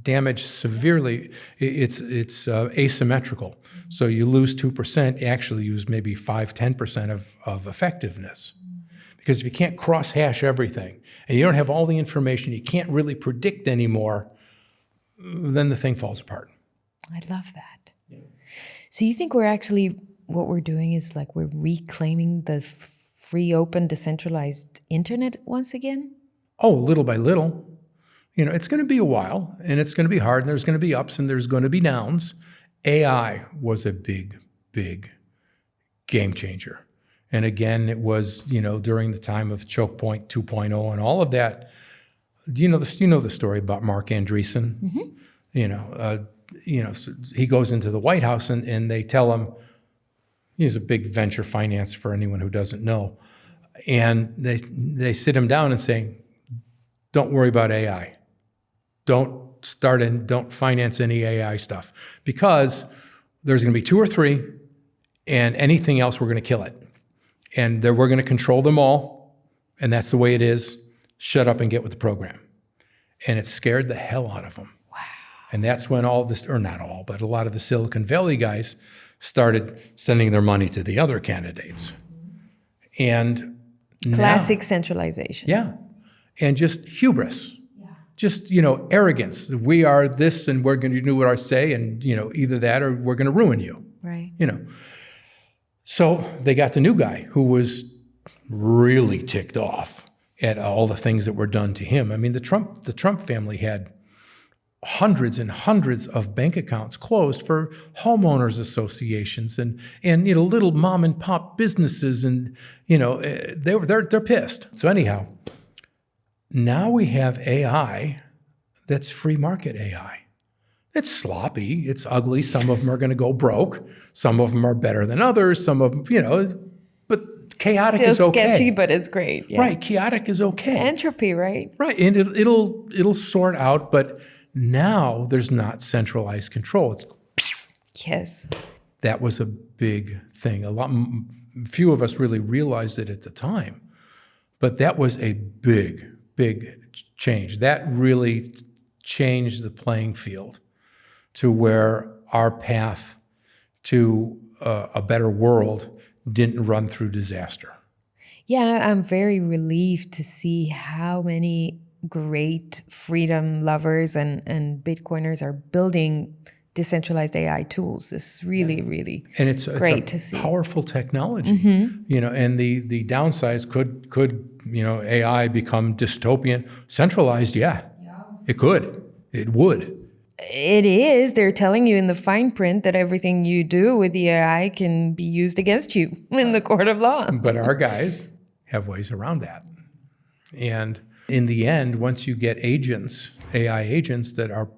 A: damaged severely. It's asymmetrical. So you lose 2%, actually use maybe 5-10% of effectiveness. Because if you can't cross-hash everything, and you don't have all the information, you can't really predict anymore, then the thing falls apart.
B: I love that. Yeah. So you think what we're doing is like we're reclaiming the free, open, decentralized internet once again?
A: Oh, little by little. It's going to be a while, and it's going to be hard, and there's going to be ups, and there's going to be downs. AI was a big, big game changer. And again, it was, during the time of Chokepoint 2.0 and all of that. You know the story about Mark Andreessen? Mm-hmm. So he goes into the White House and they tell him, he's a big venture finance for anyone who doesn't know. And they sit him down and say, don't worry about AI. Don't finance any AI stuff because there's going to be 2 or 3 and anything else, we're going to kill it. And we're going to control them all, and that's the way it is. Shut up and get with the program. And it scared the hell out of them. Wow. And that's when all this, or not all, but a lot of the Silicon Valley guys started sending their money to the other candidates. And
B: classic centralization.
A: Yeah. And just hubris. Yeah. Just, arrogance. We are this, and we're going to do what I say, and, either that or we're going to ruin you.
B: Right.
A: So they got the new guy who was really ticked off at all the things that were done to him. I mean, the Trump family had hundreds and hundreds of bank accounts closed for homeowners associations and little mom and pop businesses, and they're pissed. So anyhow, now we have AI that's free market AI. It's sloppy, it's ugly, some of them are going to go broke, some of them are better than others, some of them, but chaotic
B: still
A: is okay.
B: Sketchy, but it's great. Yeah.
A: Right, chaotic is okay.
B: Entropy, right?
A: Right, and it'll sort out, but now there's not centralized control.
B: Yes.
A: That was a big thing. Few of us really realized it at the time, but that was a big, big change. That really changed the playing field to where our path to a better world didn't run through disaster.
B: Yeah, I'm very relieved to see how many great freedom lovers and Bitcoiners are building decentralized AI tools. It's really, really
A: and it's
B: great to see.
A: Powerful technology, and the downsides could AI become dystopian, centralized. Yeah, it could, it would.
B: It is. They're telling you in the fine print that everything you do with the AI can be used against you in the court of law.
A: But our guys have ways around that. And in the end, once you get agents, AI agents that are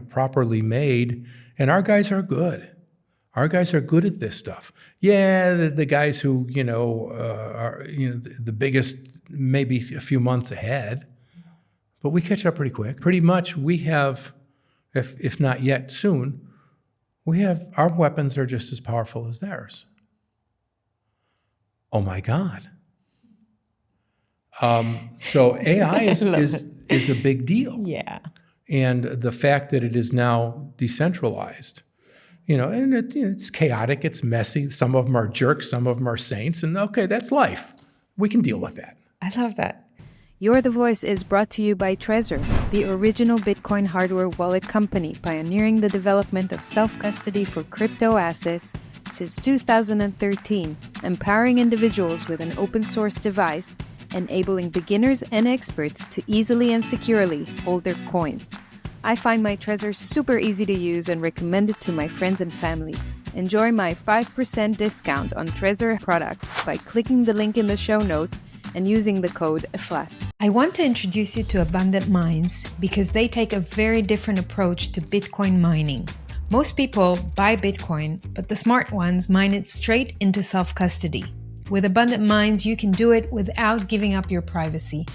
A: properly made, and our guys are good. Our guys are good at this stuff. Yeah, the guys who are the biggest, maybe a few months ahead, but we catch up pretty quick. Pretty much, we have. If not yet soon, our weapons are just as powerful as theirs. Oh my God. So AI is a big deal.
B: Yeah.
A: And the fact that it is now decentralized And it's chaotic, it's messy. Some of them are jerks, some of them are saints, and okay, that's life. We can deal with that.
B: I love that.
C: You're the Voice is brought to you by Trezor, the original Bitcoin hardware wallet company pioneering the development of self-custody for crypto assets since 2013, empowering individuals with an open-source device, enabling beginners and experts to easily and securely hold their coins. I find my Trezor super easy to use and recommend it to my friends and family. Enjoy my 5% discount on Trezor products by clicking the link in the show notes and using the code Efrat.
B: I want to introduce you to Abundant Minds because they take a very different approach to Bitcoin mining. Most people buy Bitcoin, but the smart ones mine it straight into self-custody. With Abundant Minds, you can do it without giving up your privacy.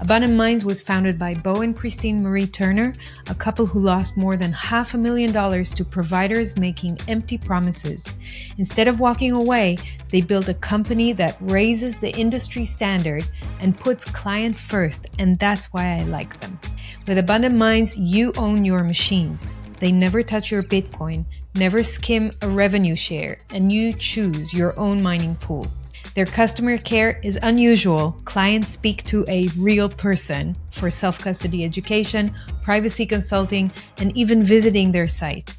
B: Abundant Minds was founded by Bo and Christine Marie Turner, a couple who lost more than $500,000 to providers making empty promises. Instead of walking away, they built a company that raises the industry standard and puts client first, and that's why I like them. With Abundant Minds, you own your machines. They never touch your Bitcoin, never skim a revenue share, and you choose your own mining pool. Their customer care is unusual. Clients speak to a real person for self-custody education, privacy consulting, and even visiting their site.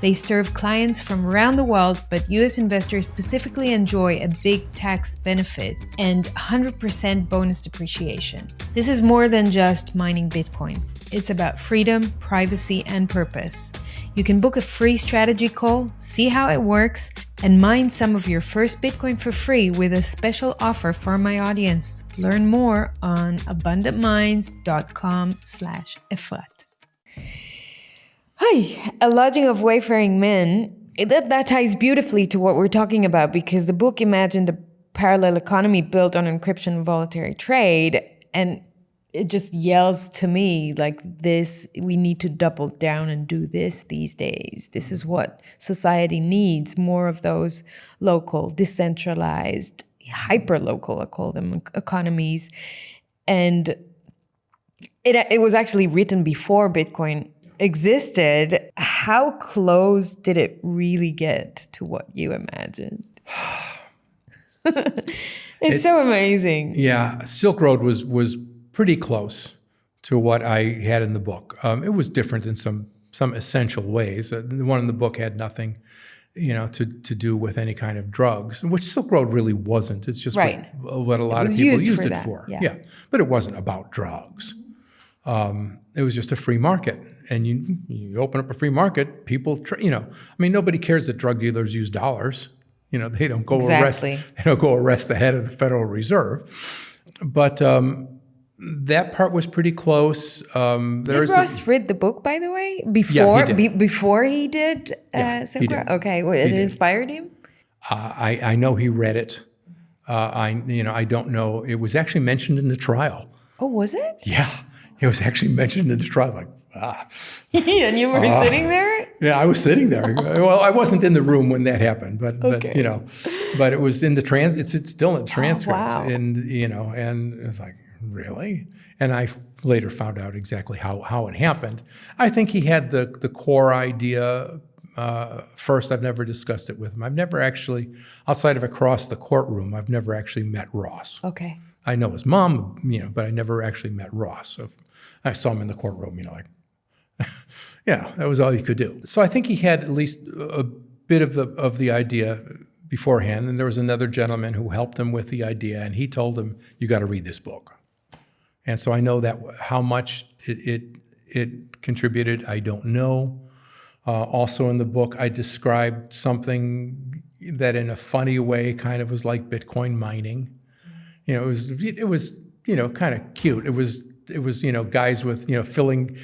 B: They serve clients from around the world, but US investors specifically enjoy a big tax benefit and 100% bonus depreciation. This is more than just mining Bitcoin. It's about freedom, privacy, and purpose. You can book a free strategy call, see how it works, and mine some of your first Bitcoin for free with a special offer for my audience. Learn more on abundantminds.com/Efrat. Hi, a lodging of wayfaring men. That ties beautifully to what we're talking about because the book imagined a parallel economy built on encryption and voluntary trade, and it just yells to me like this, we need to double down and do this these days. This is what society needs, more of those local, decentralized, hyper-local, I call them, economies. And it was actually written before Bitcoin existed. How close did it really get to what you imagined? It's so amazing.
A: Yeah, Silk Road was pretty close to what I had in the book. It was different in some essential ways. The one in the book had nothing, to do with any kind of drugs, which Silk Road really wasn't. It's just
B: right.
A: what a lot of people used it for.
B: Yeah.
A: But it wasn't about drugs. It was just a free market. And you open up a free market, people, nobody cares that drug dealers use dollars. They don't go arrest the head of the Federal Reserve. But that part was pretty close.
B: Did Ross read the book, by the way, before he did?
A: He did.
B: Okay, it inspired him.
A: I know he read it. I don't know. It was actually mentioned in the trial.
B: Oh, was it?
A: Yeah, it was actually mentioned in the trial.
B: And you were sitting there?
A: Yeah, I was sitting there. Well, I wasn't in the room when that happened, but but it was in the it's still in the transcript.
B: Oh, wow.
A: And and it's like, really? And I later found out exactly how it happened. I think he had the core idea first. I've never discussed it with him. I've never actually, outside of across the courtroom, I've never actually met Ross.
B: Okay.
A: I know his mom, but I never actually met Ross. So I saw him in the courtroom, that was all you could do. So I think he had at least a bit of the idea beforehand, and there was another gentleman who helped him with the idea, and he told him, you got to read this book. And so I know that how much it contributed, I don't know. Also in the book, I described something that in a funny way kind of was like Bitcoin mining. It was kind of cute. It was guys with filling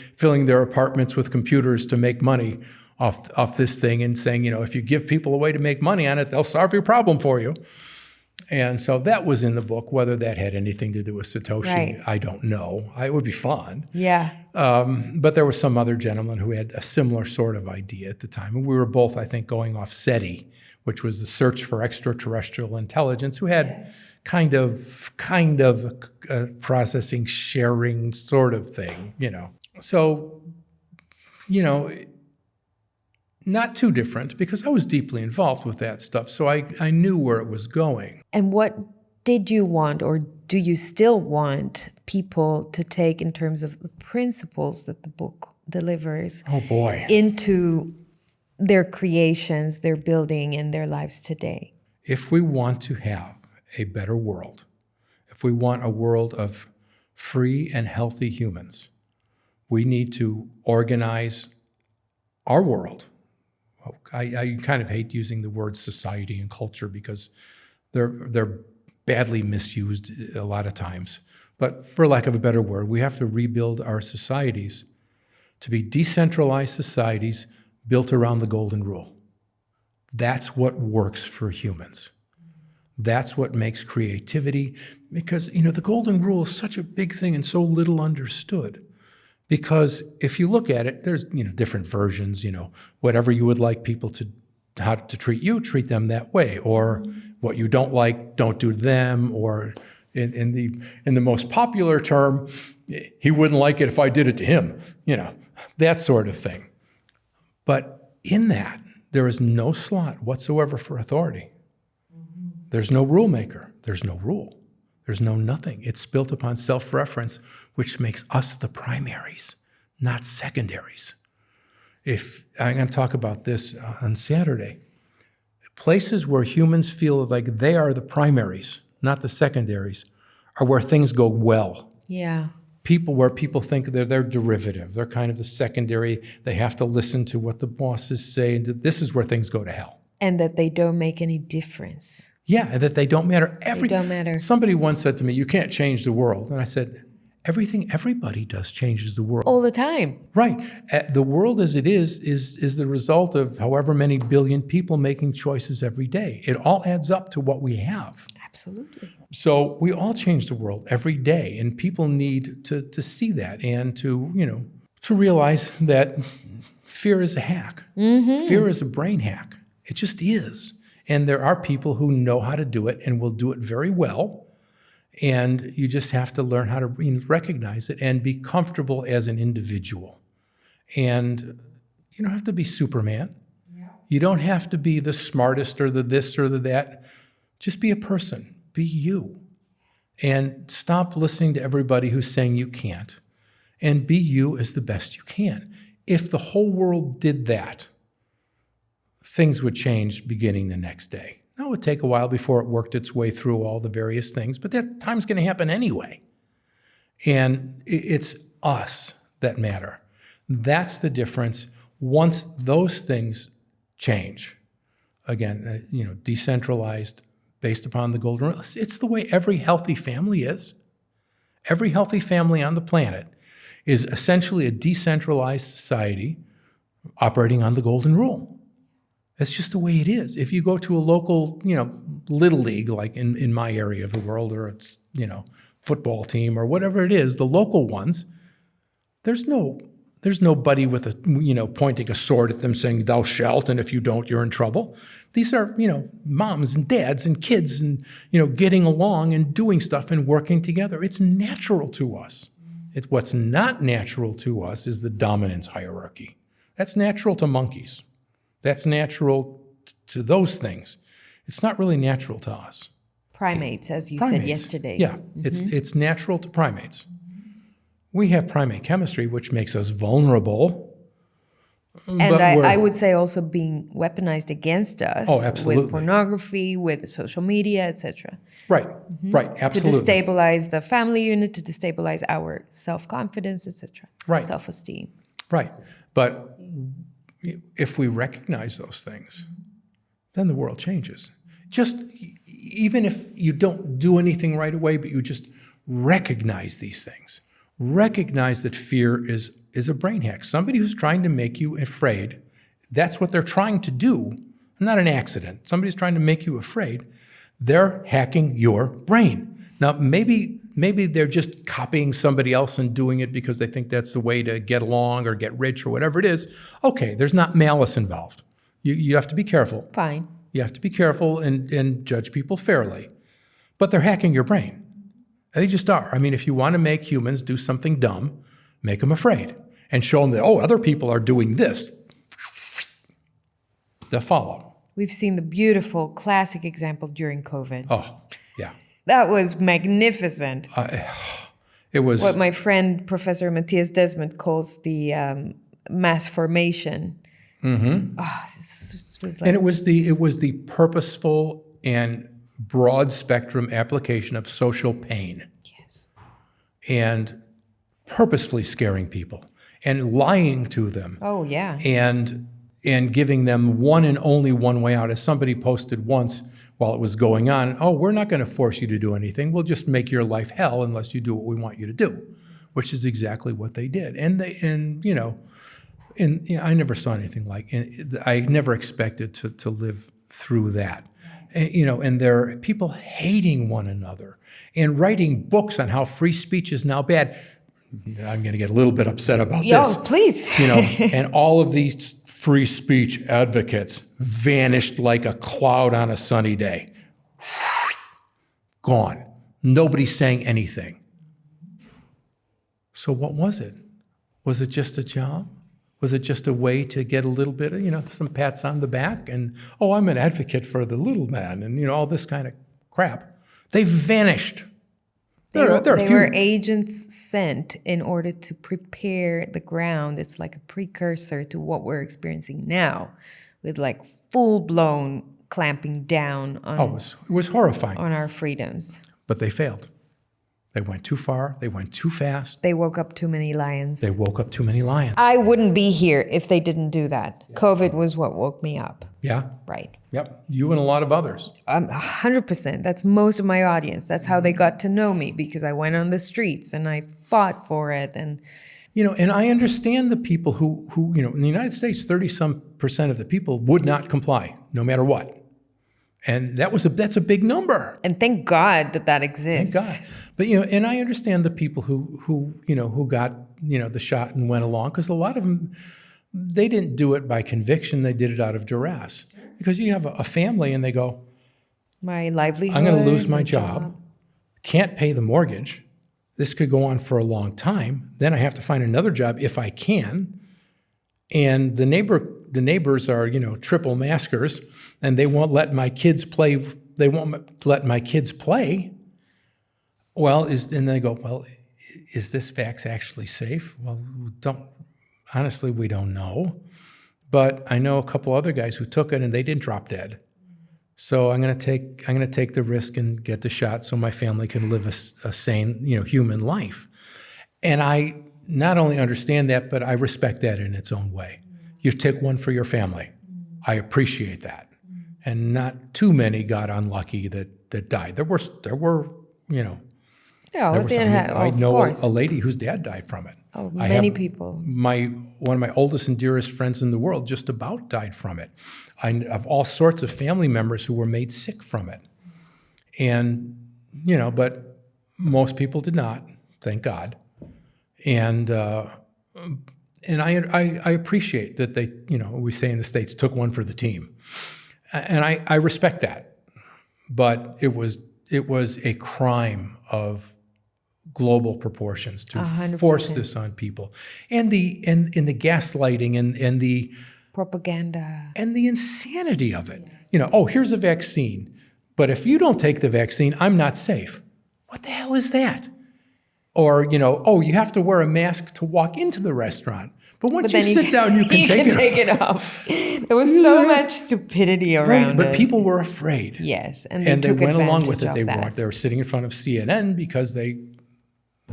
A: their apartments with computers to make money off this thing and saying, if you give people a way to make money on it, they'll solve your problem for you. And so that was in the book. Whether that had anything to do with Satoshi,
B: right.
A: I don't know. It would be fun.
B: Yeah.
A: But there was some other gentleman who had a similar sort of idea at the time. And we were both, I think, going off SETI, which was the Search for Extraterrestrial Intelligence, who had kind of a processing, sharing sort of thing, So, Not too different, because I was deeply involved with that stuff, so I knew where it was going.
B: And what did you want, or do you still want people to take in terms of the principles that the book delivers
A: Oh boy.
B: into their creations, their building, and their lives today?
A: If we want to have a better world, if we want a world of free and healthy humans, we need to organize our world. I kind of hate using the word society and culture because they're badly misused a lot of times. But for lack of a better word, we have to rebuild our societies to be decentralized societies built around the golden rule. That's what works for humans. That's what makes creativity, because the golden rule is such a big thing and so little understood. Because if you look at it, there's different versions. Whatever you would like people how to treat you, treat them that way, or what you don't like, don't do to them, or in the most popular term, he wouldn't like it if I did it to him. That sort of thing. But in that, there is no slot whatsoever for authority. There's no rule maker. There's no rule. There's no nothing. It's built upon self-reference, which makes us the primaries, not secondaries. I'm going to talk about this on Saturday. Places where humans feel like they are the primaries, not the secondaries, are where things go well.
B: Yeah.
A: Where people think they're derivative. They're kind of the secondary. They have to listen to what the bosses say. And this is where things go to hell.
B: And that they don't make any difference.
A: Yeah, that they don't matter.
B: They don't matter.
A: Somebody once said to me, you can't change the world. And I said, everything everybody does changes the world.
B: All the time.
A: Right. The world as it is the result of however many billion people making choices every day. It all adds up to what we have.
B: Absolutely.
A: So we all change the world every day, and people need to see that and to realize that fear is a hack. Mm-hmm. Fear is a brain hack. It just is. And there are people who know how to do it and will do it very well. And you just have to learn how to recognize it and be comfortable as an individual. And you don't have to be Superman. Yeah. You don't have to be the smartest or the this or the that. Just be a person. Be you. And stop listening to everybody who's saying you can't. And be you as the best you can. If the whole world did that, things would change beginning the next day. Now, it would take a while before it worked its way through all the various things, but that time's going to happen anyway. And it's us that matter. That's the difference. Once those things change, again, decentralized, based upon the golden rule, it's the way every healthy family is. Every healthy family on the planet is essentially a decentralized society operating on the golden rule. That's just the way it is. If you go to a local, little league, like in my area of the world, or it's, football team or whatever it is, the local ones, there's nobody with pointing a sword at them saying, thou shalt, and if you don't, you're in trouble. These are, moms and dads and kids and, getting along and doing stuff and working together. It's natural to us. What's not natural to us is the dominance hierarchy. That's natural to monkeys. That's natural to those things. It's not really natural to us.
B: Primates, as you said yesterday.
A: Yeah, it's natural to primates. We have primate chemistry, which makes us vulnerable.
B: And I would say also being weaponized against us.
A: Oh, absolutely.
B: With pornography, with social media, etc.
A: Right, right, absolutely.
B: To destabilize the family unit, to destabilize our self-confidence, etc.
A: Right.
B: Self-esteem.
A: Right, but if we recognize those things, then the world changes. Just even if you don't do anything right away, but you just recognize these things. Recognize that fear is a brain hack. Somebody who's trying to make you afraid, that's what they're trying to do, not an accident. Somebody's trying to make you afraid. They're hacking your brain. Now, maybe they're just copying somebody else and doing it because they think that's the way to get along or get rich or whatever it is. Okay, there's not malice involved. You have to be careful.
B: Fine.
A: You have to be careful and judge people fairly. But they're hacking your brain. They just are. I mean, if you want to make humans do something dumb, make them afraid and show them that, other people are doing this. that follow.
B: We've seen the beautiful classic example during COVID.
A: Oh, yeah.
B: That was magnificent.
A: It was
B: What my friend Professor Matthias Desmond calls the mass formation. This was like,
A: and it was the purposeful and broad spectrum application of social pain.
B: yes.
A: And purposefully scaring people and lying to them.
B: Oh yeah.
A: And giving them one and only one way out. As somebody posted once while it was going on, oh, we're not going to force you to do anything. We'll just make your life hell unless you do what we want you to do, which is exactly what they did. And I never saw anything like it. I never expected to live through that. And there are people hating one another and writing books on how free speech is now bad. I'm going to get a little bit upset about this.
B: Oh, please.
A: And all of these free speech advocates vanished like a cloud on a sunny day. Gone. Nobody's saying anything. So what was it? Was it just a job? Was it just a way to get a little bit of, some pats on the back and, oh, I'm an advocate for the little man and, all this kind of crap? They vanished.
B: They were agents sent in order to prepare the ground. It's like a precursor to what we're experiencing now with like full-blown clamping down on,
A: it was horrifying.
B: on our freedoms.
A: But they failed. They went too far. They went too fast.
B: They woke up too many lions.
A: They woke up too many lions.
B: I wouldn't be here if they didn't do that. COVID was what woke me up.
A: Yeah?
B: Right.
A: Yep. You and a lot of others.
B: 100%. That's most of my audience. That's how they got to know me, because I went on the streets and I fought for it. And
A: and I understand the people who in the United States, 30-some% of the people would not comply, no matter what. And that's a big number.
B: And thank God that exists.
A: Thank God. But and I understand the people who got the shot and went along, because a lot of them, they didn't do it by conviction. They did it out of duress, because you have a family and they go,
B: my livelihood.
A: I'm going to lose my job, can't pay the mortgage. This could go on for a long time. Then I have to find another job if I can. And the neighbors are triple maskers, and they won't let my kids play. They won't let my kids play. Well, and they go, well, is this vax actually safe? Well, honestly, we don't know. But I know a couple other guys who took it and they didn't drop dead. So I'm going to take the risk and get the shot so my family can live a sane, human life. And I not only understand that, but I respect that in its own way. You take one for your family. I appreciate that. And not too many got unlucky that died. There were
B: Yeah,
A: I
B: of
A: know
B: course.
A: a lady whose dad died from it.
B: Oh,
A: I
B: many
A: have
B: people.
A: One of my oldest and dearest friends in the world just about died from it. I have all sorts of family members who were made sick from it. And, but most people did not, thank God. And I appreciate that they, we say in the States, took one for the team. And I respect that. But it was a crime of global proportions to
B: 100%.
A: force this on people. And the gaslighting and the
B: Propaganda.
A: and the insanity of it. Here's a vaccine, but if you don't take the vaccine, I'm not safe. What the hell is that? Or, you have to wear a mask to walk into the restaurant. But once you sit down, you can take it
B: off. There was so much stupidity around
A: But
B: it.
A: people were afraid.
B: Yes,
A: And
B: they
A: they
B: took
A: went along
B: advantage
A: with it.
B: of
A: They were sitting in front of CNN because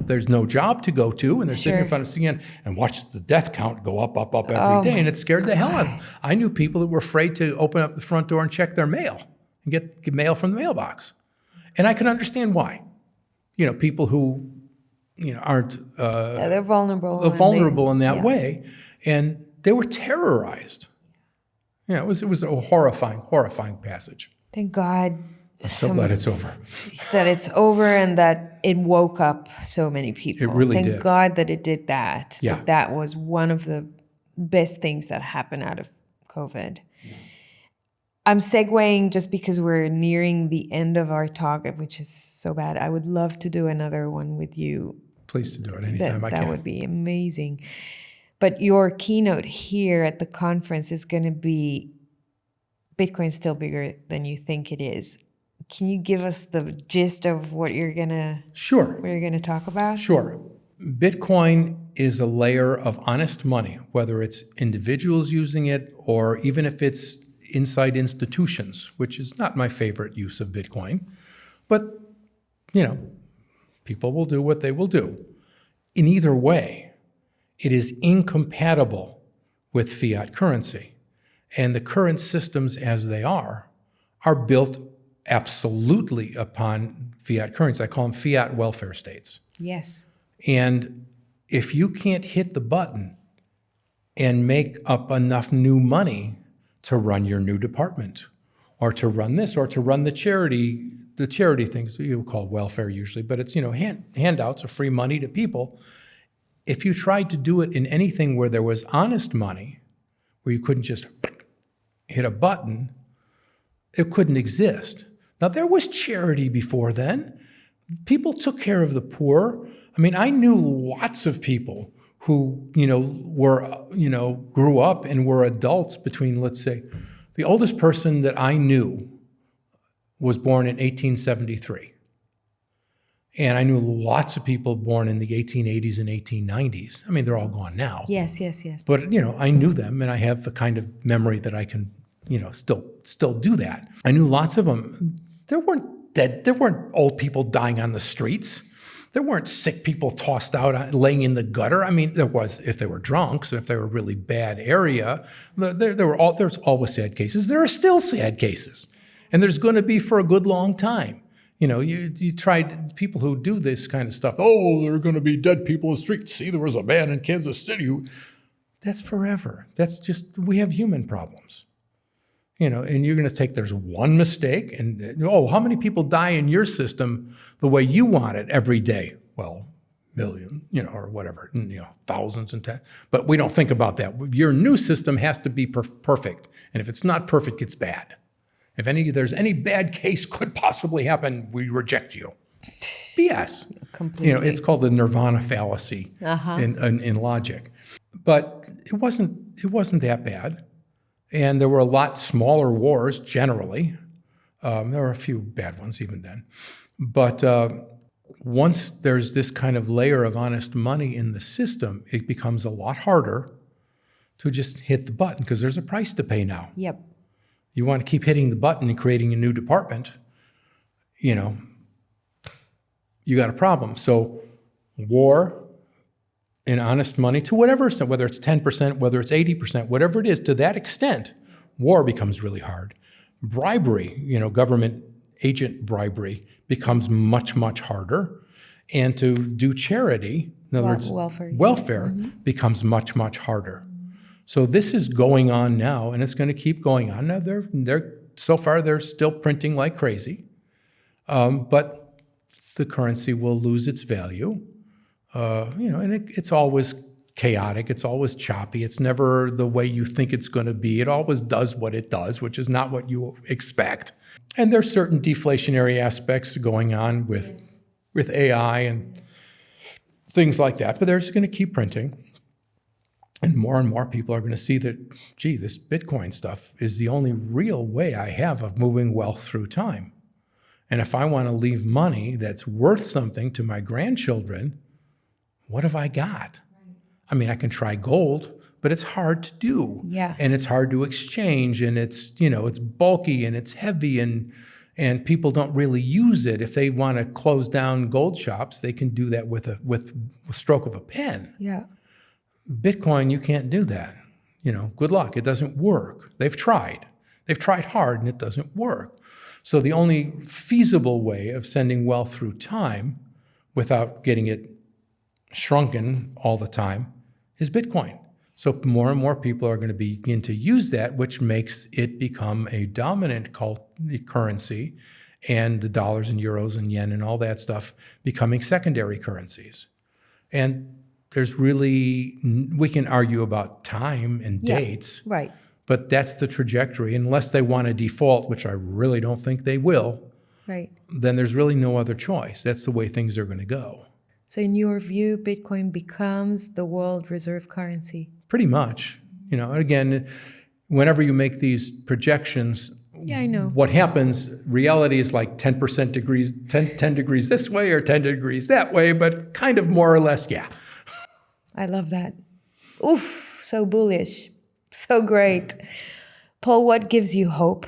A: there's no job to go to, and they're sitting in front of CNN and watch the death count go up every day, and it scared the hell out of them. I knew people that were afraid to open up the front door and check their mail and get mail from the mailbox. And I can understand why. People who aren't
B: they're vulnerable.
A: in that way, and they were terrorized. It was a horrifying passage.
B: Thank God.
A: I'm so glad it's over.
B: That it's over and that it woke up so many people.
A: It really
B: Thank
A: did.
B: God that it did that.
A: Yeah.
B: That was one of the best things that happened out of COVID. Yeah. I'm segueing just because we're nearing the end of our talk, which is so bad. I would love to do another one with you.
A: Please to do it anytime I can.
B: That would be amazing. But your keynote here at the conference is going to be Bitcoin's still bigger than you think it is. Can you give us the gist of what you're gonna talk about?
A: Sure. Bitcoin is a layer of honest money, whether it's individuals using it or even if it's inside institutions, which is not my favorite use of Bitcoin. But, people will do what they will do. In either way, it is incompatible with fiat currency. And the current systems as they are built absolutely upon fiat currency. I call them fiat welfare states.
B: Yes.
A: And if you can't hit the button and make up enough new money to run your new department or to run this or to run the charity things that you call welfare usually, but it's, handouts of free money to people. If you tried to do it in anything where there was honest money, where you couldn't just hit a button, it couldn't exist. Now, there was charity before then. People took care of the poor. I mean, I knew lots of people who, grew up and were adults between, let's say, the oldest person that I knew was born in 1873. And I knew lots of people born in the 1880s and 1890s. I mean, they're all gone now.
B: Yes.
A: But, I knew them, and I have the kind of memory that I can, still do that. I knew lots of them. There weren't old people dying on the streets. There weren't sick people tossed out, laying in the gutter. I mean, there was, if they were drunks, if they were really bad area, there's always sad cases. There are still sad cases. And there's going to be for a good long time. You tried, people who do this kind of stuff, there are going to be dead people in the street. See, there was a man in Kansas City who, that's forever. That's just, we have human problems. And you're going to take, there's one mistake, and, how many people die in your system the way you want it every day? Well, million, or whatever, thousands and tens. But we don't think about that. Your new system has to be perfect. And if it's not perfect, it's bad. If there's any bad case could possibly happen, we reject you. BS.
B: Completely.
A: It's called the nirvana fallacy in logic. But it wasn't that bad. And there were a lot smaller wars generally. There were a few bad ones even then. But once there's this kind of layer of honest money in the system, it becomes a lot harder to just hit the button because there's a price to pay now.
B: Yep.
A: You want to keep hitting the button and creating a new department, you got a problem. So war and honest money to whatever extent, whether it's 10%, whether it's 80%, whatever it is, to that extent, war becomes really hard. Bribery, government agent bribery becomes much, much harder. And to do charity, in other words, welfare becomes much, much harder. So this is going on now, and it's going to keep going on. Now, so far they're still printing like crazy, but the currency will lose its value. And it's always chaotic. It's always choppy. It's never the way you think it's going to be. It always does what it does, which is not what you expect. And there's certain deflationary aspects going on with AI and things like that. But they're just going to keep printing. And more people are going to see that, this Bitcoin stuff is the only real way I have of moving wealth through time. And if I want to leave money that's worth something to my grandchildren, what have I got? I mean, I can try gold, but it's hard to do.
B: Yeah.
A: And it's hard to exchange, and it's, it's bulky and it's heavy, and people don't really use it. If they want to close down gold shops, they can do that with a stroke of a pen.
B: Yeah.
A: Bitcoin, you can't do that. Good luck. It doesn't work. They've tried hard and it doesn't work. So the only feasible way of sending wealth through time without getting it shrunken all the time is Bitcoin. So more and more people are going to begin to use that, which makes it become a dominant currency, and the dollars and euros and yen and all that stuff becoming secondary currencies. And there's really, we can argue about time and dates,
B: right?
A: But that's the trajectory. Unless they want to default, which I really don't think they will,
B: right? Then
A: there's really no other choice. That's the way things are going to go.
B: So in your view, Bitcoin becomes the world reserve currency?
A: Pretty much. Again, whenever you make these projections,
B: Yeah, I know.
A: what happens, reality is like 10% degrees, 10 degrees this way or 10 degrees that way, but kind of more or less, yeah.
B: I love that. Oof, so bullish. So great. Paul, what gives you hope?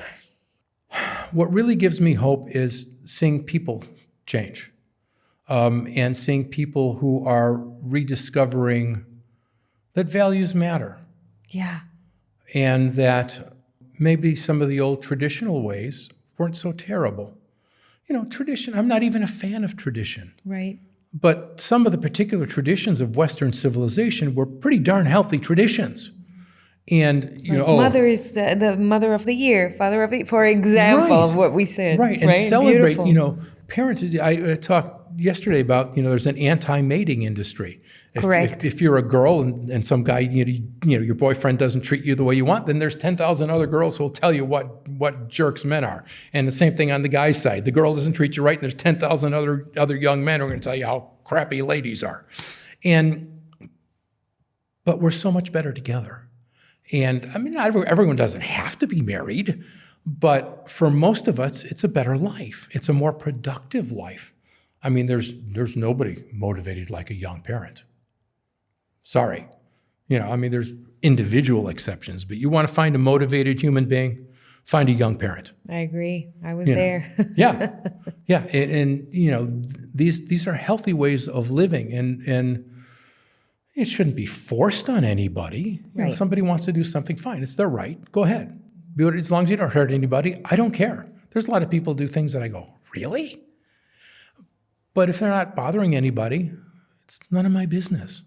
A: What really gives me hope is seeing people change, and seeing people who are rediscovering that values matter,
B: Yeah.
A: and that maybe some of the old traditional ways weren't so terrible. Tradition, I'm not even a fan of tradition,
B: Right.
A: but some of the particular traditions of Western civilization were pretty darn healthy traditions. And,
B: Mother is the mother of the year, father of it, for example,
A: Right.
B: of what we said.
A: Right, and celebrate,
B: Beautiful.
A: parents. I talked yesterday about, there's an anti-mating industry.
B: Correct.
A: If you're a girl and some guy, your boyfriend doesn't treat you the way you want, then there's 10,000 other girls who will tell you what jerks men are. And the same thing on the guy's side. The girl doesn't treat you right, and there's 10,000 other young men who are going to tell you how crappy ladies are. But we're so much better together. And I mean, not everyone doesn't have to be married, but for most of us, it's a better life. It's a more productive life. I mean, there's nobody motivated like a young parent. Sorry. There's individual exceptions, but you want to find a motivated human being, find a young parent.
B: I agree. I was there.
A: Yeah. Yeah. And these are healthy ways of living, and it shouldn't be forced on anybody.
B: Right.
A: Somebody wants to do something, fine. It's their right. Go ahead. Do it as long as you don't hurt anybody. I don't care. There's a lot of people who do things that I go, really? But if they're not bothering anybody, it's none of my business.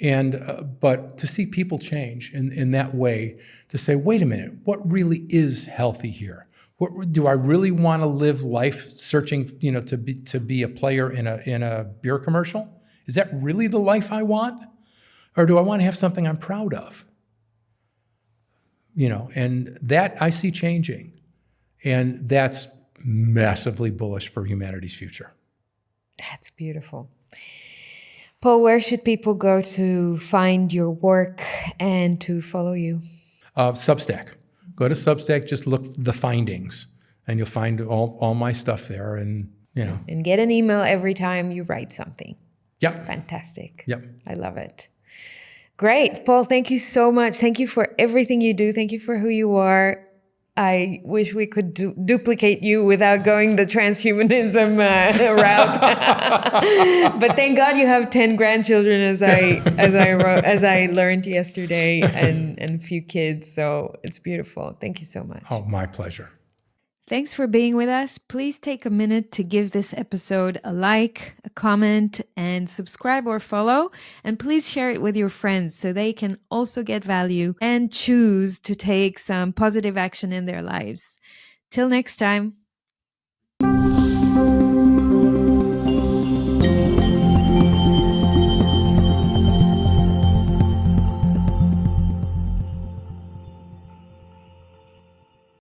A: And but to see people change in that way, to say, wait a minute, what really is healthy here? What do I really want to live life searching, to be a player in a beer commercial? Is that really the life I want? Or do I want to have something I'm proud of? And that I see changing. And that's massively bullish for humanity's future.
B: That's beautiful. Paul, where should people go to find your work and to follow you?
A: Substack. Go to Substack, just look the findings, and you'll find all my stuff there. And,
B: And get an email every time you write something.
A: Yep.
B: Fantastic.
A: Yep.
B: I love it. Great. Paul, thank you so much. Thank you for everything you do. Thank you for who you are. I wish we could duplicate you without going the transhumanism route. But thank God you have 10 grandchildren, as I learned yesterday, and a few kids. So it's beautiful. Thank you so much.
A: Oh, my pleasure.
C: Thanks for being with us. Please take a minute to give this episode a like, a comment, and subscribe or follow. And please share it with your friends so they can also get value and choose to take some positive action in their lives. Till next time.